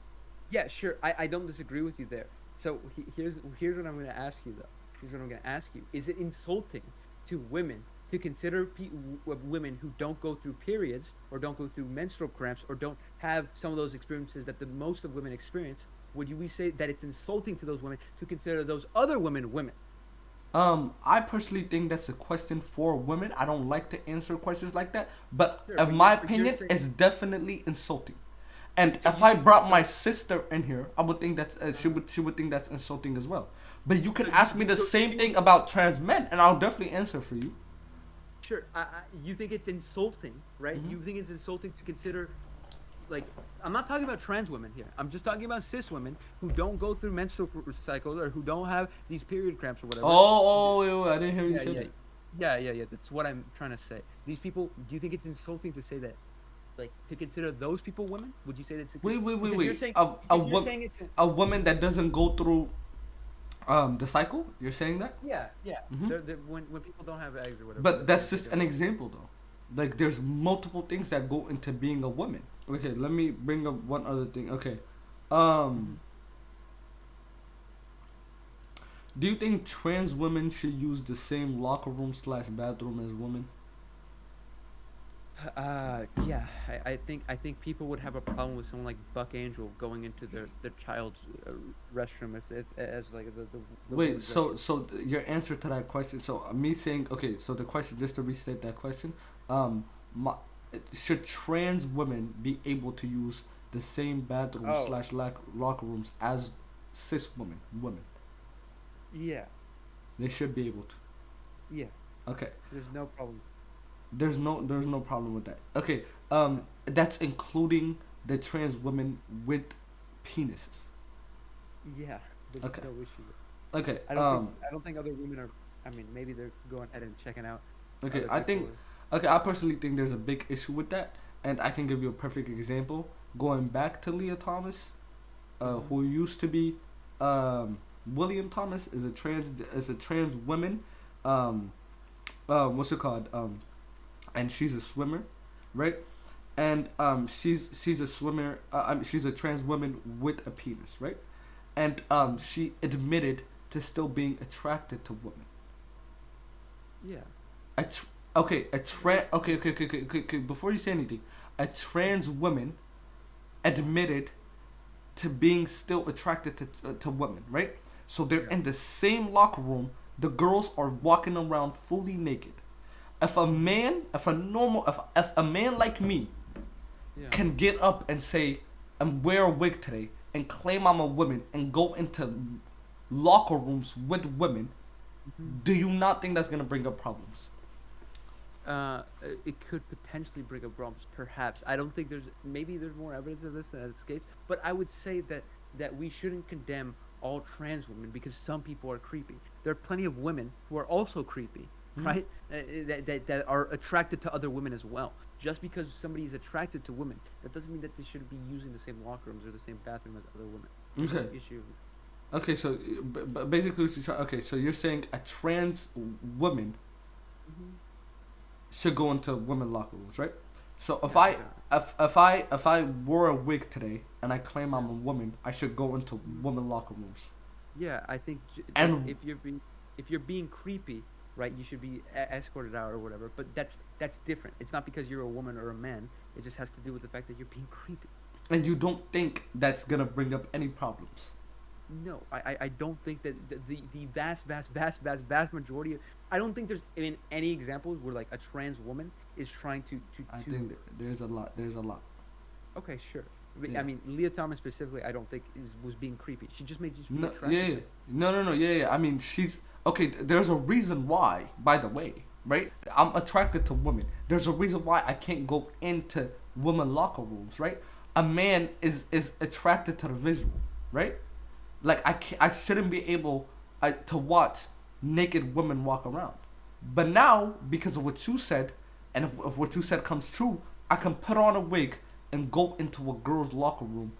Yeah, sure. I don't disagree with you there. So here's what I'm going to ask you though. Here's what I'm going to ask you. Is it insulting to women to consider women who don't go through periods or don't go through menstrual cramps or don't have some of those experiences that the most of women experience? Would you we say that it's insulting to those women to consider those other women women? I personally think that's a question for women. I don't like to answer questions like that, but Sure, in my but you're opinion, saying it's definitely insulting. And so if you I think brought my so. sister in here, I would think that's she would think that's insulting as well. But you can So ask me the so same you thing about trans men, and I'll definitely answer for you. sure. You think it's insulting, right? Hmm. You think it's insulting to consider, like, I'm not talking about trans women here. I'm just talking about cis women who don't go through menstrual cycles or who don't have these period cramps or whatever. Wait, I didn't hear you Yeah, say yeah, that. yeah. That's what I'm trying to say. These people. Do you think it's insulting to say that, like, to consider those people women? Would you say that's because you're Wait. saying A, because you're wo- saying it's a woman that doesn't go through the cycle. You're saying that? yeah. Hmm. When people don't have eggs or whatever, But that's they just don't. an example, though. Like, there's multiple things that go into being a woman. Okay, let me bring up one other thing. Okay, Hmm. um, do you think trans women should use the same locker room slash bathroom as women? Yeah, I think people would have a problem with someone like Buck Angel going into their child's restroom if as like the Wait, women's restroom. your answer to that question. So me saying okay. So the question, just to restate that question, um, my, should trans women be able to use the same bathroom Oh, slash locker rooms as cis women? yeah, They should be able to. yeah. Okay. There's no problem. There's no problem with that. Okay. No. That's including the trans women with penises. Yeah, there's Okay. no issue. Okay. I don't think other women are. I mean, maybe they're going ahead and checking out Okay. other I people. think. Okay. I personally think there's a big issue with that, and I can give you a perfect example. Going back to Leah Thomas, Hmm. who used to be, um, William Thomas is a trans woman. Um, what's it called? And she's a swimmer, right? And she's a swimmer. She's a trans woman with a penis, right? And she admitted to still being attracted to women. Yeah. A tr- okay, a trans. Okay. Before you say anything, a trans woman admitted to being still attracted to women, right? So they're Yeah. in the same locker room. The girls are walking around fully naked. If a man like me Yeah. can get up and say and wear a wig today and claim I'm a woman and go into locker rooms with women, Hmm. do you not think that's gonna bring up problems? It could potentially bring up problems. Perhaps I don't think there's more evidence of this in this case, but I would say that we shouldn't condemn all trans women because some people are creepy. There are plenty of women who are also creepy, Hmm? right? That are attracted to other women as well. Just because somebody is attracted to women, that doesn't mean that they should be using the same locker rooms or the same bathroom as other women. There's no Okay. issue. Okay. So, basically, okay. So you're saying a trans woman Hmm. should go into women locker rooms, right? So if Yeah, I definitely. if I wore a wig today and I claim I'm Yeah. a woman, I should go into Mhm. women locker rooms. Yeah, I think And if you're being creepy, right, you should be escorted out or whatever. But that's different. It's not because you're a woman or a man. It just has to do with the fact that you're being creepy. you don't think that's gonna bring up any problems? No, I don't think that the vast majority of I don't think there's in any examples where like a trans woman is trying I to think there's a lot. There's a lot. okay, sure. I Yeah. mean, Leah Thomas specifically, I don't think was being creepy. She just made you be No. Yeah. attracted Yeah. to. No. Yeah. I mean, she's okay. There's a reason why. By the way, right? I'm attracted to women. There's a reason why I can't go into women locker rooms, right? A man is attracted to the visual, right? Like I shouldn't be able to watch naked women walk around. But now, because of what you said, and if what you said comes true, I can put on a wig and go into a girl's locker room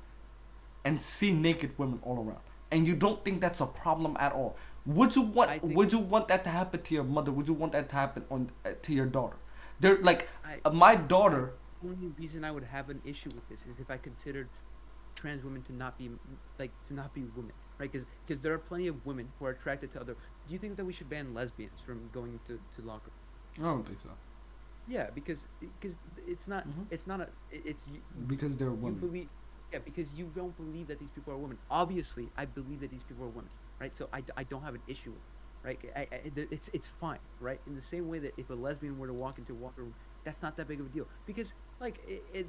and see naked women all around. And you don't think that's a problem at all? Would you want I think Would you want that to happen to your mother? Would you want that to happen on to your daughter? They're like I my I daughter. only reason I would have an issue with this is if I considered trans women to not be to not be women, right? Because there are plenty of women who are attracted to other. Do you think that we should ban lesbians from going to locker? I don't think so. Yeah, because Hmm. it's not a it's Because they're you women. believe yeah because you don't believe that these people are women. Obviously, I believe that these people are women, right? So I don't have an issue with it, right? It's fine, right? In the same way that if a lesbian were to walk into a locker room, that's not that big of a deal because like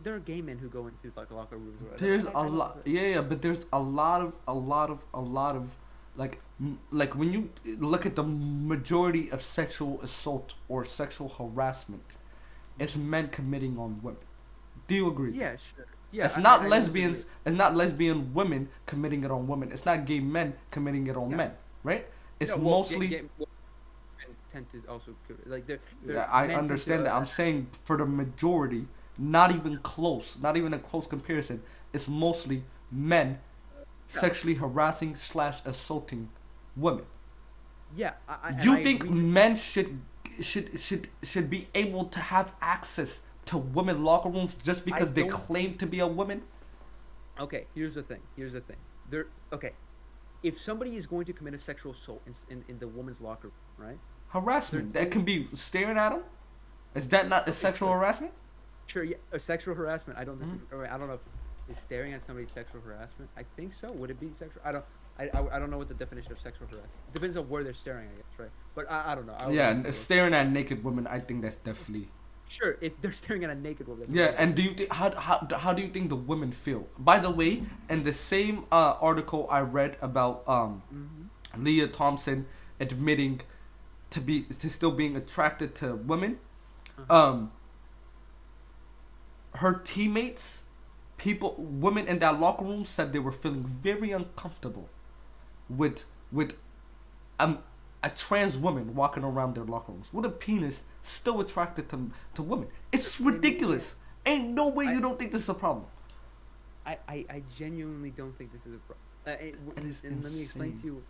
there are gay men who go into like locker rooms or whatever. There's And a I don't lot, yeah, yeah, but there's a lot of, like when you look at the majority of sexual assault or sexual harassment, it's Mhm. men committing on women. Do you agree? Yeah, sure. Yeah, It's I not I I disagree. lesbians. It's not lesbian women committing it on women. It's not gay men committing it on Yeah. men, right? It's No, well, mostly. men tend to also like they're Yeah, I men tend to understand that. I'm saying for the majority, not even close, not even a close comparison. It's mostly men yeah. sexually harassing slash assaulting women. Yeah, and You I think agree that men should be able to have access to women locker rooms just I because they don't claim to be a woman? okay, here's the thing. Here's the thing. There okay, if somebody is going to commit a sexual assault in the woman's locker room, right? They're Harassment that going can be staring at them. Is that not a okay, sexual sure. harassment? Sure, yeah, sexual harassment. I don't disagree. Or I don't know if is staring at somebody sexual harassment. I think so. Would it be sexual? I don't know what the definition of sexual harassment. It depends on where they're staring, I guess, right? But I don't know. Yeah, and staring at naked women, I think that's definitely. Sure, if they're staring at a naked woman. Yeah, and do you think how do you think the women feel? By the way, in the same article I read about Leah Thompson admitting to still being attracted to women, her teammates, women in that locker room said they were feeling very uncomfortable with a trans woman walking around their locker rooms with a penis still attracted to women. It's ridiculous. Ain't no way you don't think this is a problem. I genuinely don't think this is a problem. And let me explain to you,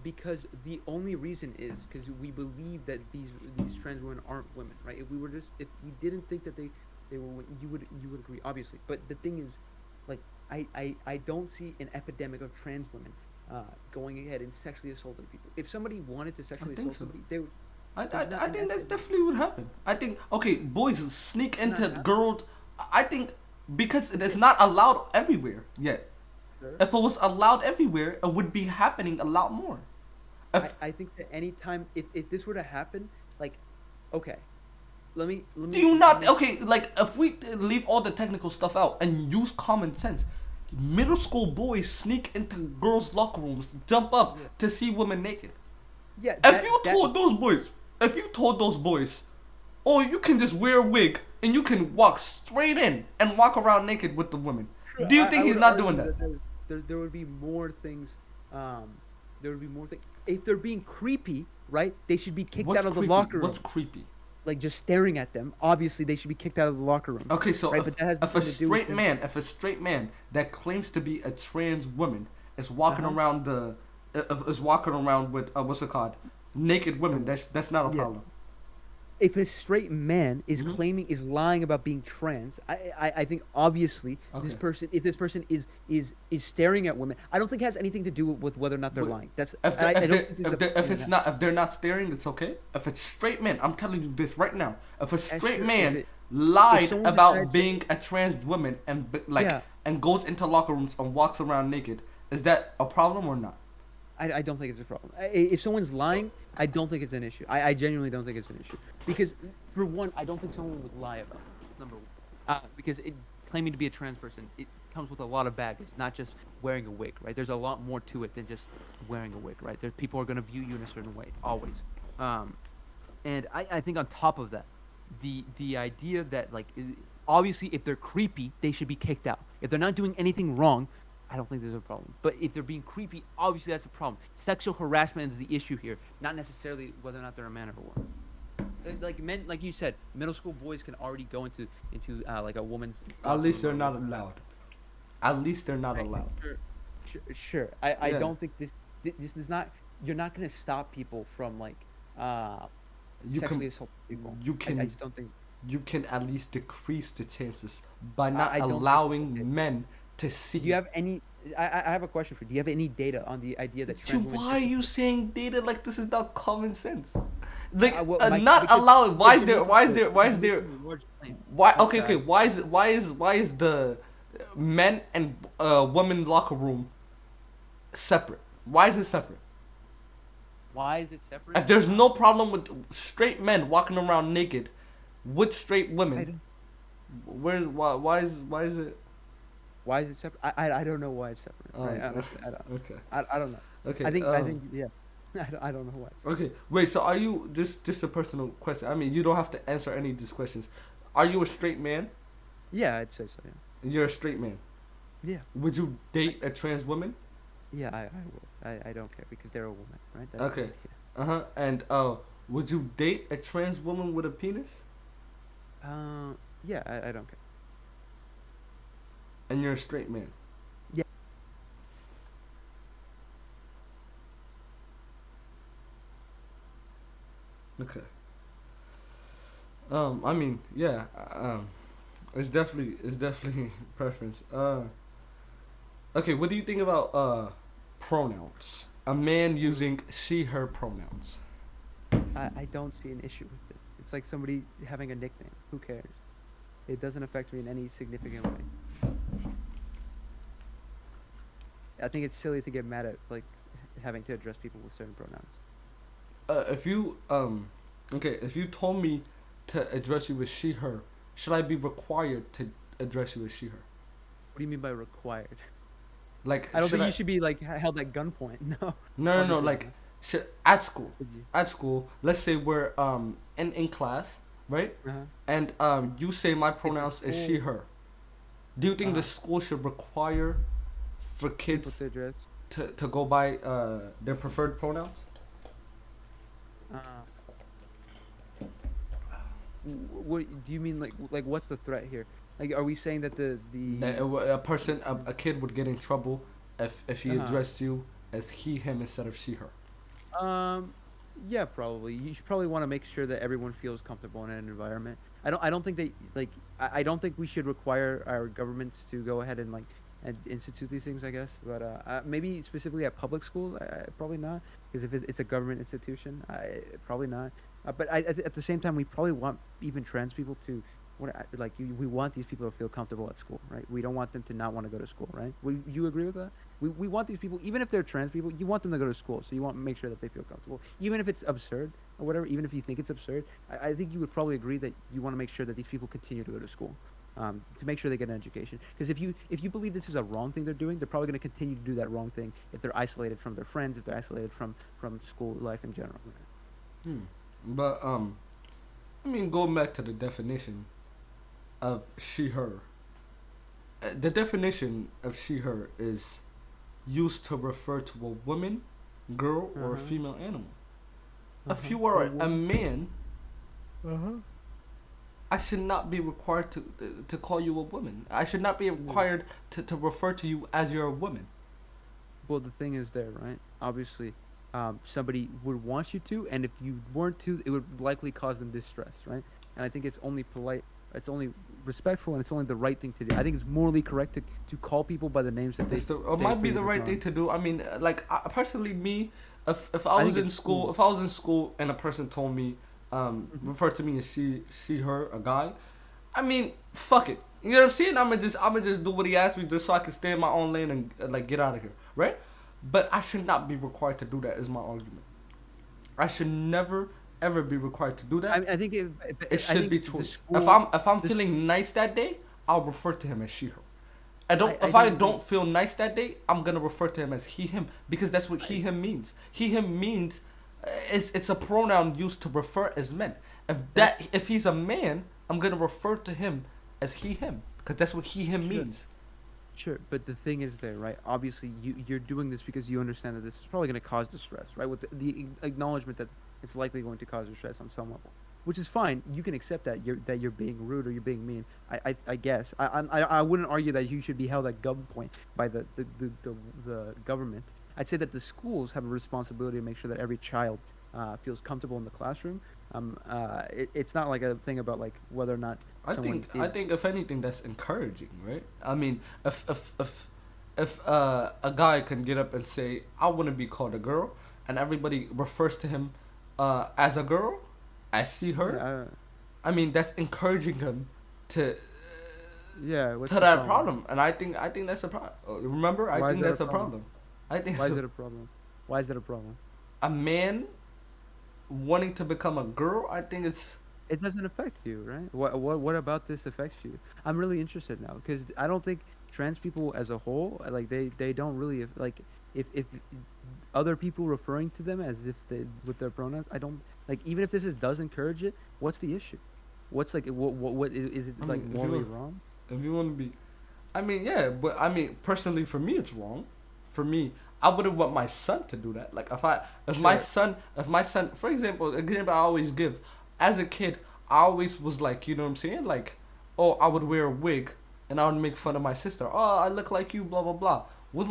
because the only reason is because we believe that these trans women aren't women, right? If we didn't think that they were, you would agree, obviously. But the thing is, like, I don't see an epidemic of trans women going ahead and sexually assaulting people. If somebody wanted to sexually assault somebody, they would. I think that's definitely what happened. I think, okay, boys sneak into girls. I think because it's not allowed everywhere yet. Sure. If it was allowed everywhere, it would be happening a lot more. I think that anytime if this were to happen, like, okay, let me. Do you not okay? Like, if we leave all the technical stuff out and use common sense, middle school boys sneak into girls' locker rooms, jump up to see women naked. Yeah. If you told those boys, oh, you can just wear a wig and you can walk straight in and walk around naked with the women, do you think he's not doing that? There would be more things. There would be more things. If they're being creepy, right? They should be kicked out of the locker room. What's creepy? Like, just staring at them. Obviously, they should be kicked out of the locker room. Okay, so right? if a straight man that claims to be a trans woman is walking around with what's it called, naked women, that's not a problem. If a straight man is lying about being trans, I think obviously if this person is staring at women, I don't think it has anything to do with whether or not they're lying. That's if they're not staring, it's okay. If it's straight men, I'm telling you this right now. If a straight man lied about being a trans woman and goes into locker rooms and walks around naked, is that a problem or not? I don't think it's a problem. If someone's lying, I don't think it's an issue. I genuinely don't think it's an issue. Because, for one, I don't think someone would lie about it, number one. Because claiming to be a trans person, it comes with a lot of baggage, not just wearing a wig, right? There's a lot more to it than just wearing a wig, right? People are going to view you in a certain way, always. And I think on top of that, the idea that, like, obviously if they're creepy, they should be kicked out. If they're not doing anything wrong, I don't think there's a problem. But if they're being creepy, obviously that's a problem. Sexual harassment is the issue here, not necessarily whether or not they're a man or a woman. Like men, like you said, middle school boys can already go into like a woman's. At least they're not allowed. At least they're not allowed. Sure. I don't think this is not. You're not gonna stop people from like sexually assaulting people. I just don't think. You can at least decrease the chances by not allowing men to see. Do you have any? I have a question for you. Do you have any data on the idea that trans women? Why are you saying data like this is not common sense? Like not allowing. Why is there? Why? Okay. Why is the men and women locker room separate? Why is it separate? Why is it separate? If there's no problem with straight men walking around naked with straight women, why is it? Why is it separate? I don't know why it's separate. Honestly, I don't. Okay. I don't know. Okay. I think yeah. I don't know why. Okay. Wait. So are you just a personal question? I mean, you don't have to answer any of these questions. Are you a straight man? Yeah, I'd say so. Yeah. You're a straight man. Yeah. Would you date a trans woman? Yeah, I would. I don't care because they're a woman, right? That's okay. Yeah. And would you date a trans woman with a penis? Yeah, I don't care. And you're a straight man. Yeah. Okay. I mean, yeah. It's definitely preference. Okay. What do you think about pronouns? A man using she/her pronouns. I don't see an issue with it. It's like somebody having a nickname. Who cares? It doesn't affect me in any significant way. I think it's silly to get mad at like having to address people with certain pronouns. If you okay, if you told me to address you as she her, should I be required to address you as she her? What do you mean by required? Like, I don't should think I? you should be like held at gunpoint. No. No. Obviously Like, not. at school, Would you? let's say we're in class, right? Uh-huh. And you say my It's a pronouns is she school. her. Do you think the Uh-huh. school should require for People kids to address. to go by their preferred pronouns? Uh, what do you mean? Like what's the threat here? Like, are we saying that That a kid would get in trouble if he Uh-huh. addressed you as he him instead of she her. Um, yeah, probably. You should probably want to make sure that everyone feels comfortable in an environment. I don't think they like. I don't think we should require our governments to go ahead and like and institute these things. I guess, but maybe specifically at public schools, probably not. Because if it's a government institution, probably not. But at the same time, we probably want even trans people to. We want these people to feel comfortable at school, right? We don't want them to not want to go to school, right? You agree with that? We want these people, even if they're trans people, you want them to go to school, so you want to make sure that they feel comfortable, even if it's absurd or whatever. Even if you think it's absurd, I think you would probably agree that you want to make sure that these people continue to go to school, to make sure they get an education. Because if you believe this is a wrong thing they're doing, they're probably going to continue to do that wrong thing if they're isolated from their friends, if they're isolated from school life in general. Hmm. But I mean, going back to the definition of she her. The definition of she her is used to refer to a woman, girl, or a Uh-huh. female animal. If Uh-huh. you are Or a woman. man, Uh-huh. I should not be required to call you a woman. I should not be required to refer to you as you're a woman. Well, the thing is there, right? Obviously, somebody would want you to, and if you weren't to, it would likely cause them distress, right? And I think it's only polite, it's only respectful, and it's only the right thing to do. I think it's morally correct to call people by the names that they It might be the right thing to do. I mean, like personally, me, if I I was think in it's school, cool. if I was in school and a person told me, Mhm. refer to me as she, her, a guy, I mean, fuck it. You know what I'm saying? I'ma just do what he asked me just so I can stay in my own lane and like get out of here, right? But I should not be required to do that. Is my argument. I should never ever be required to do that. I think It I should think be the choice. school, If I'm the, feeling nice that day, I'll refer to him as she her. I don't. I If I don't agree. don't feel nice that day, I'm gonna refer to him as he him because that's what he I, him means. He him means it's a pronoun used to refer as men. that's If he's a man, I'm gonna refer to him as he him because that's what he him sure. means. Sure, but the thing is there, right? Obviously, you're doing this because you understand that this is probably going to cause distress, right? With the acknowledgement that it's likely going to cause distress on some level, which is fine. You can accept that you're being rude or you're being mean. I guess I wouldn't argue that you should be held at gunpoint by the government. I'd say that the schools have a responsibility to make sure that every child feels comfortable in the classroom. It's not like a thing about like whether or not someone is. I think if anything that's encouraging, right? I mean, if a guy can get up and say I want to be called a girl, and everybody refers to him as a girl, as she her, Yeah, I mean that's encouraging him to yeah. What's to the that problem? problem, and I think that's a problem. Remember, I Why is think that a that's a problem? problem. I think Why is so. it a problem? Why is that a problem? A man wanting to become a girl, I think it's It doesn't affect you, right? What about this affects you? I'm really interested now because I don't think trans people as a whole like they don't really like if other people referring to them as if they with their pronouns. I don't like even if does encourage it. What's the issue? What's like what is it I like mean, morally wrong? if you want to be, I mean, yeah, but I mean, personally, for me, it's wrong. For me, I wouldn't want my son to do that. Like, Sure. if my son, for example, an example I always give, as a kid, I always was like, you know what I'm saying? Like, oh, I would wear a wig, and I would make fun of my sister. Oh, I look like you, blah blah blah. What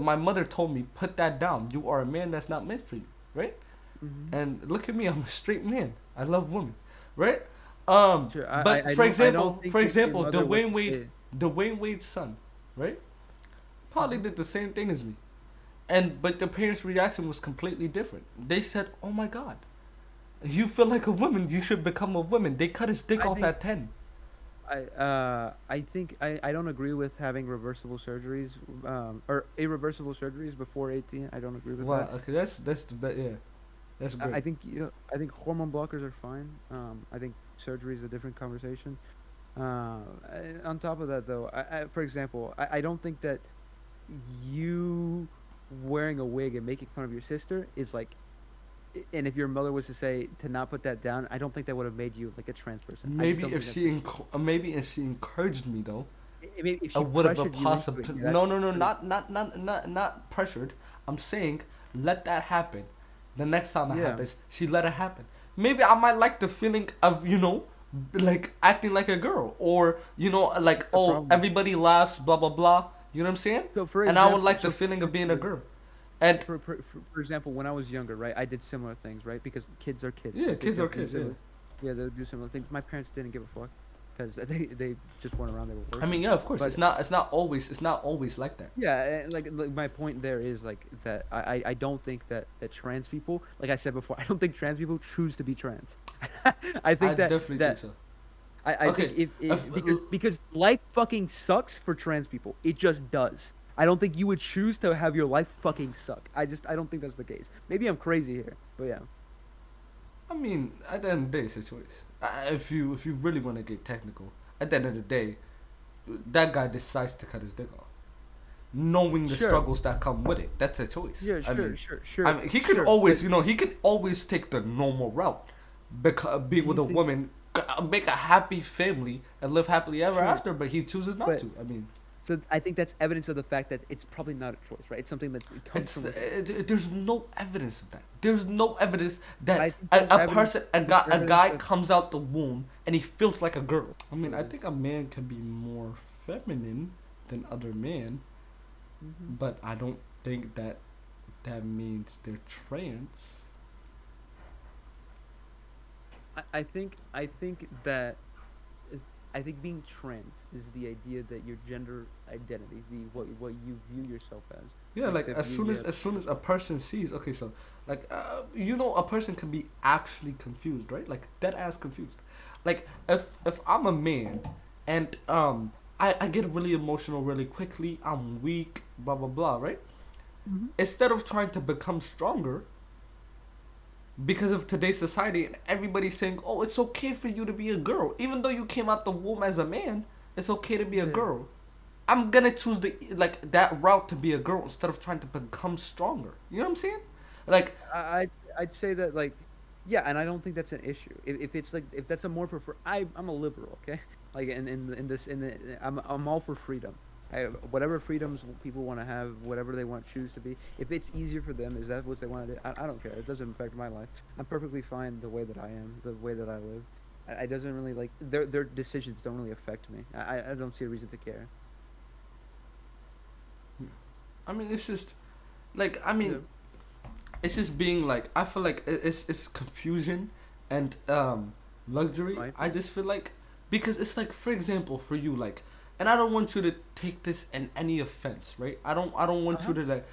my mother told me, put that down. You are a man that's not meant for you, right? Hmm. And look at me, I'm a straight man. I love women, right? Sure. But I don't think for that your example, mother would say. Dwayne Wade's son, right? Probably Mhm. did the same thing as me, but the parents' reaction was completely different. They said, "Oh my God, you feel like a woman. You should become a woman." They cut his dick I off think at 10. I don't agree with having reversible surgeries, or irreversible surgeries before 18. I don't agree with Well, that. okay, that's the yeah, that's I great. think I think hormone blockers are fine. I think surgery is a different conversation. And on top of that, though, for example, I don't think that you wearing a wig and making fun of your sister is like, and if your mother was to say to not put that down, I don't think that would have made you like a trans person. I just Maybe don't if think that's she maybe if she encouraged me though, maybe if I she would have a pressured you into it. possible. Yeah, No, that's no, no, true. not pressured. I'm saying let that happen. The next time it Yeah, happens, she let it happen. Maybe I might like the feeling of like acting like a girl, or like, that's the oh, problem. everybody laughs, blah blah blah. You know what I'm saying? So for And I would example, like the feeling for of being a example, girl. And for example, when I was younger, right, I did similar things, right? Because kids are kids. yeah, Like kids they are do kids. Yeah. similar, yeah, they would do similar things. My parents didn't give a fuck because they just weren't around. They were I working. mean, yeah, of course, But it's not always like that. yeah, like my point there is like that I don't think that trans people, like I said before, I don't think trans people choose to be trans. I I think definitely think that so. I think Okay, if because life fucking sucks for trans people. It just does. I don't think you would choose to have your life fucking suck. I don't think that's the case. Maybe I'm crazy here, but yeah. I mean, at the end of the day, it's a choice. If you really want to get technical, at the end of the day, that guy decides to cut his dick off, knowing the Sure. struggles that come with it. That's a choice. Yeah, I sure, mean, sure, I sure, mean, he could sure. But always, he could always take the normal route, be do you with a think woman, make a happy family, and live happily ever true? after. But he chooses not But to. I mean, so I think that's evidence of the fact that it's probably not a choice, right? It's something that it comes from within. there's no evidence of that. There's no evidence I that think a, there's a evidence. person, There's a evidence guy that comes out the womb and he feels like a girl. I mean, I there is. think a man can be more feminine than other men, Hmm. but I don't think that means they're trans. I think that I think being trans is the idea that your gender identity, the what you view yourself as, Yeah, like like the as view soon you as have. as soon as a person sees, okay, so like a person can be actually confused, right? Like dead ass confused. Like if I'm a man and I get really emotional really quickly, I'm weak, blah blah blah, right? Hmm. Instead of trying to become stronger because of today's society and everybody's saying, "Oh, it's okay for you to be a girl, even though you came out the womb as a man. It's okay to be a Yeah. girl." I'm gonna choose that route to be a girl instead of trying to become stronger. You know what I'm saying? Like, I'd say that like, yeah, and I don't think that's an issue. If it's like if that's a more prefer, I'm a liberal, okay? Like in this in the I'm all for freedom. Whatever freedoms people want to have, whatever they want to choose to be. If it's easier for them, is that what they want to do? I don't care. It doesn't affect my life. I'm perfectly fine the way that I am, the way that I live. It doesn't really like their decisions don't really affect me. I don't see a reason to care. I mean, it's just like I Yeah. mean, it's just being like I feel like it's confusion and luxury. My I opinion. just feel like because it's like, for example, for you, like, and I don't want you to take this in any offense, right? I don't Uh want you huh. to like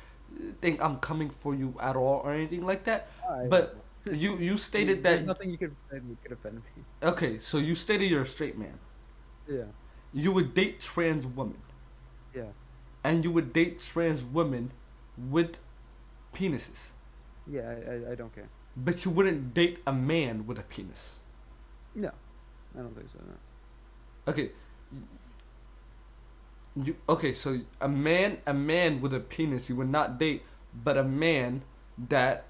think I'm coming for you at all or anything like that. I But will. you stated There's that, nothing you could say that could offend me. okay, so you stated you're a straight man. Yeah. You would date trans women, Yeah. and you would date trans women with penises, Yeah. I don't care. but you wouldn't date a man with a penis. No, I don't think so. No. Okay, okay, so a man with a penis you would not date, but a man that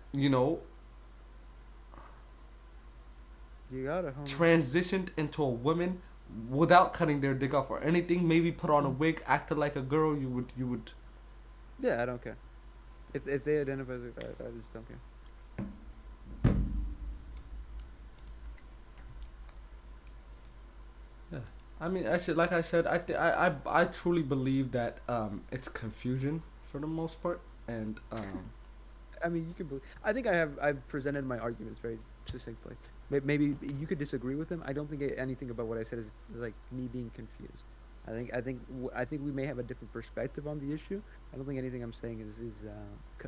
You got it, homie. transitioned into a woman without cutting their dick off or anything, maybe put on a Mm. wig, acted like a girl, you would. Yeah, I don't care. If they identify as a guy, I just don't care. Yeah. I mean, actually, like I said, I truly believe that it's confusion for the most part, and I mean, you could. I think I've presented my arguments very succinctly. Maybe you could disagree with them. I don't think anything about what I said is like me being confused. I think we may have a different perspective on the issue. I don't think anything I'm saying is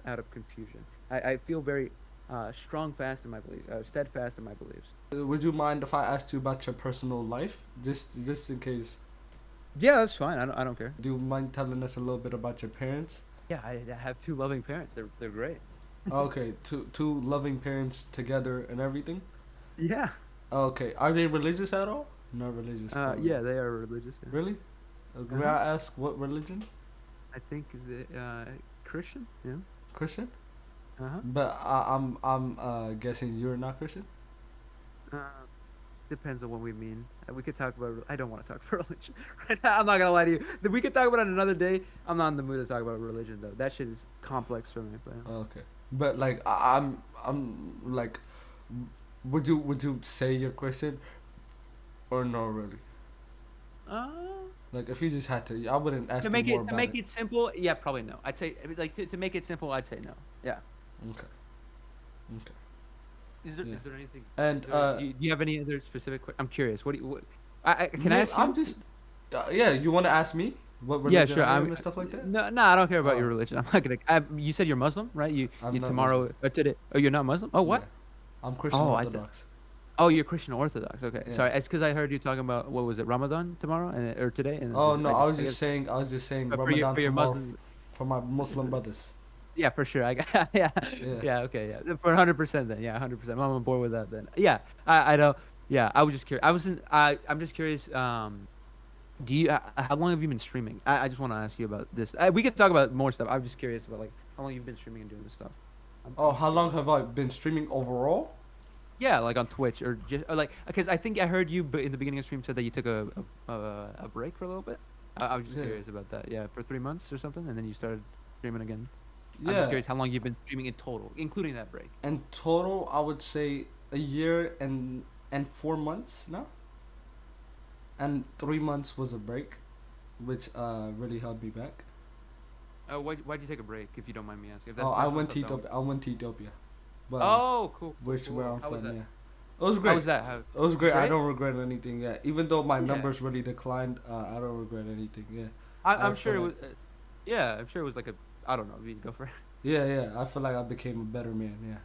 out of confusion. I feel very fast in my beliefs, steadfast in my beliefs. Would you mind if I asked you about your personal life, just in case? Yeah, that's fine. I don't care. Do you mind telling us a little bit about your parents? Yeah, I have two loving parents. They're great. Okay, two loving parents together and everything. Yeah. Okay, are they religious at all? Not religious. probably. Yeah, they are religious. Yeah. Really? May Uh-huh. I ask what religion? I think Christian. Yeah. Christian? Uh-huh. But I'm guessing you're not Christian. Uh, Depends on what we mean. We could talk about. I don't want to talk about religion right now. I'm not gonna lie to you. We could talk about it another day. I'm not in the mood to talk about religion though. That shit is complex for me. But Okay, but like I'm like, would you say you're Christian, or no really? uh, Like if you just had to, I wouldn't ask to you make more it to about make it. it simple, yeah, probably no. I'd say like to make it simple, I'd say no. Yeah. Okay. Okay. Yeah. Is there anything? And Do you have any other specific? I'm curious. What do you? What, can I no, ask you? I'm just yeah. You want to ask me what Yeah, religion sure. I am and stuff like that? No, I don't care about your Oh, religion. I'm not gonna. You said you're Muslim, right? I'm You not tomorrow Muslim. or today? Oh, you're not Muslim? Oh, Yeah, what? I'm Christian Oh, Orthodox. oh, you're Christian Orthodox. Okay, Yeah. sorry. It's because I heard you talking about what was it, Ramadan tomorrow and or today, and Oh no, I was I just guess saying. I was just saying but Ramadan for your tomorrow Muslim, for my Muslim brothers. yeah, for sure. I got yeah, Yeah. yeah. Okay, yeah, for 100% then. Yeah, 100%. I'm on board with that then. Yeah, I don't. Yeah, I was just curious. I'm just curious. Do you? How long have you been streaming? I just want to ask you about this. We could talk about more stuff. I'm just curious about like how long you've been streaming and doing this stuff. Oh, how long have I been streaming overall? Yeah, like on Twitch or just or like because I think I heard you in the beginning of stream said that you took a break for a little bit. I was just Yeah. curious about that. Yeah, for 3 months or something, and then you started streaming again. I'm just Yeah. curious how long you've been streaming in total, including that break. In total, I would say a year and 4 months now. And 3 months was a break, which really held me back. Why'd you take a break, if you don't mind me asking? If that's Oh, I went to personal stuff, Ethiopia. I went to Ethiopia, but oh, cool. which where I'm How was from. that? Yeah, it was How great. was that? It was great. I Great? don't regret anything. Yeah, even though my Yeah. numbers really declined, I don't regret anything. Yeah, I I'm feel sure it like was. Yeah, I'm sure it was like a. I don't know. You go for it. yeah. I feel like I became a better man. Yeah,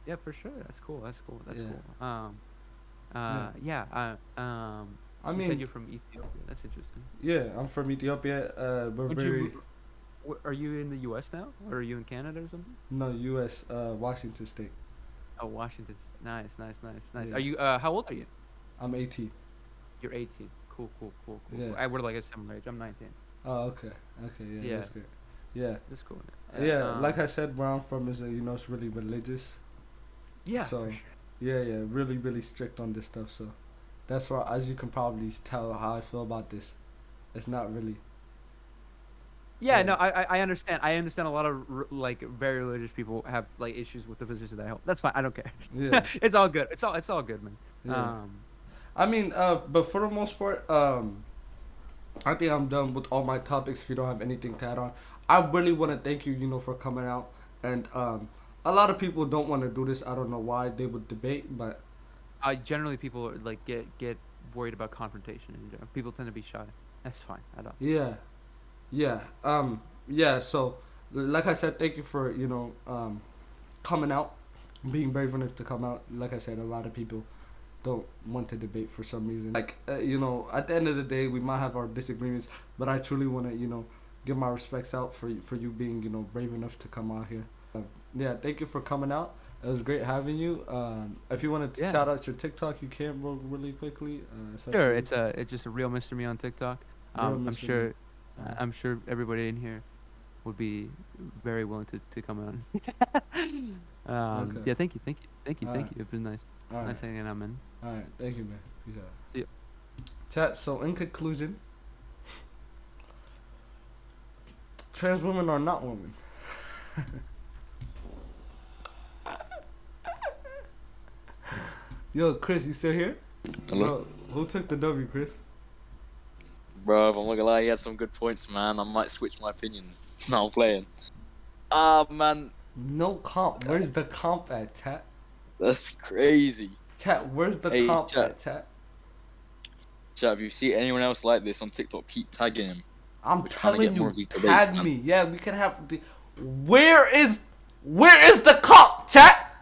Yeah, for sure. That's cool. That's cool. That's yeah, cool. yeah. Yeah. I You said mean, you're from Ethiopia. That's interesting. yeah, I'm from Ethiopia. We're Would very you? Are you in the U.S. now, or are you in Canada or something? no U.S. Washington State. Oh, Washington. Nice, nice, nice, nice. Yeah, Are you? How old are you? I'm 18. You're 18. Cool, cool, cool, cool. Yeah. We're like a similar age. I'm 19. Oh, okay. Okay, yeah, Yeah, that's good. Yeah. that's cool. Yeah, like I said, where I'm from is, it's really religious. Yeah, So, for sure. yeah, really, really strict on this stuff. So, that's why, as you can probably tell how I feel about this. It's not really. Yeah, Yeah. no, I understand. I understand a lot of like very religious people have like issues with the position that I hold. That's fine. I don't care. Yeah. It's all good. It's all good, man. Yeah. I mean, but for the most part, I think I'm done with all my topics. If you don't have anything to add on, I really want to thank you, for coming out. And a lot of people don't want to do this. I don't know why they would debate, but Generally people are, like get worried about confrontation in general. People tend to be shy. That's fine. I don't. yeah, yeah, yeah. So, like I said, thank you for coming out, being brave enough to come out. Like I said, a lot of people don't want to debate for some reason. Like, at the end of the day, we might have our disagreements, but I truly want to, give my respects out for you being, brave enough to come out here. Yeah, thank you for coming out. It was great having you. If you want to Yeah. shout out your TikTok, you can really quickly. It's up to Sure. you. It's just a real Mr. Me on TikTok. Real I'm Mr. sure. Me. I'm sure everybody in here would be very willing to come on. Okay. Yeah. Thank you. Thank you. Thank you. Thank Alright. you. It's been nice. All Nice right. hanging out, man. All right. Thank you, man. Peace out. See ya. Chat. So in conclusion, trans women are not women. Yo, Chris, you still here? Hello? Bro, who took the W, Chris? Bro, I'm not gonna lie, he had some good points, man. I might switch my opinions. No, I'm playing. Ah, man, No comp. Where's the comp at, chat? that's crazy. Chat, where's the Hey, comp chat. at, chat? Chat, if you see anyone else like this on TikTok, keep tagging him. I'm We're trying to telling get more you, of these tag debates, man. me. Yeah, we can have the. Where is the comp, chat?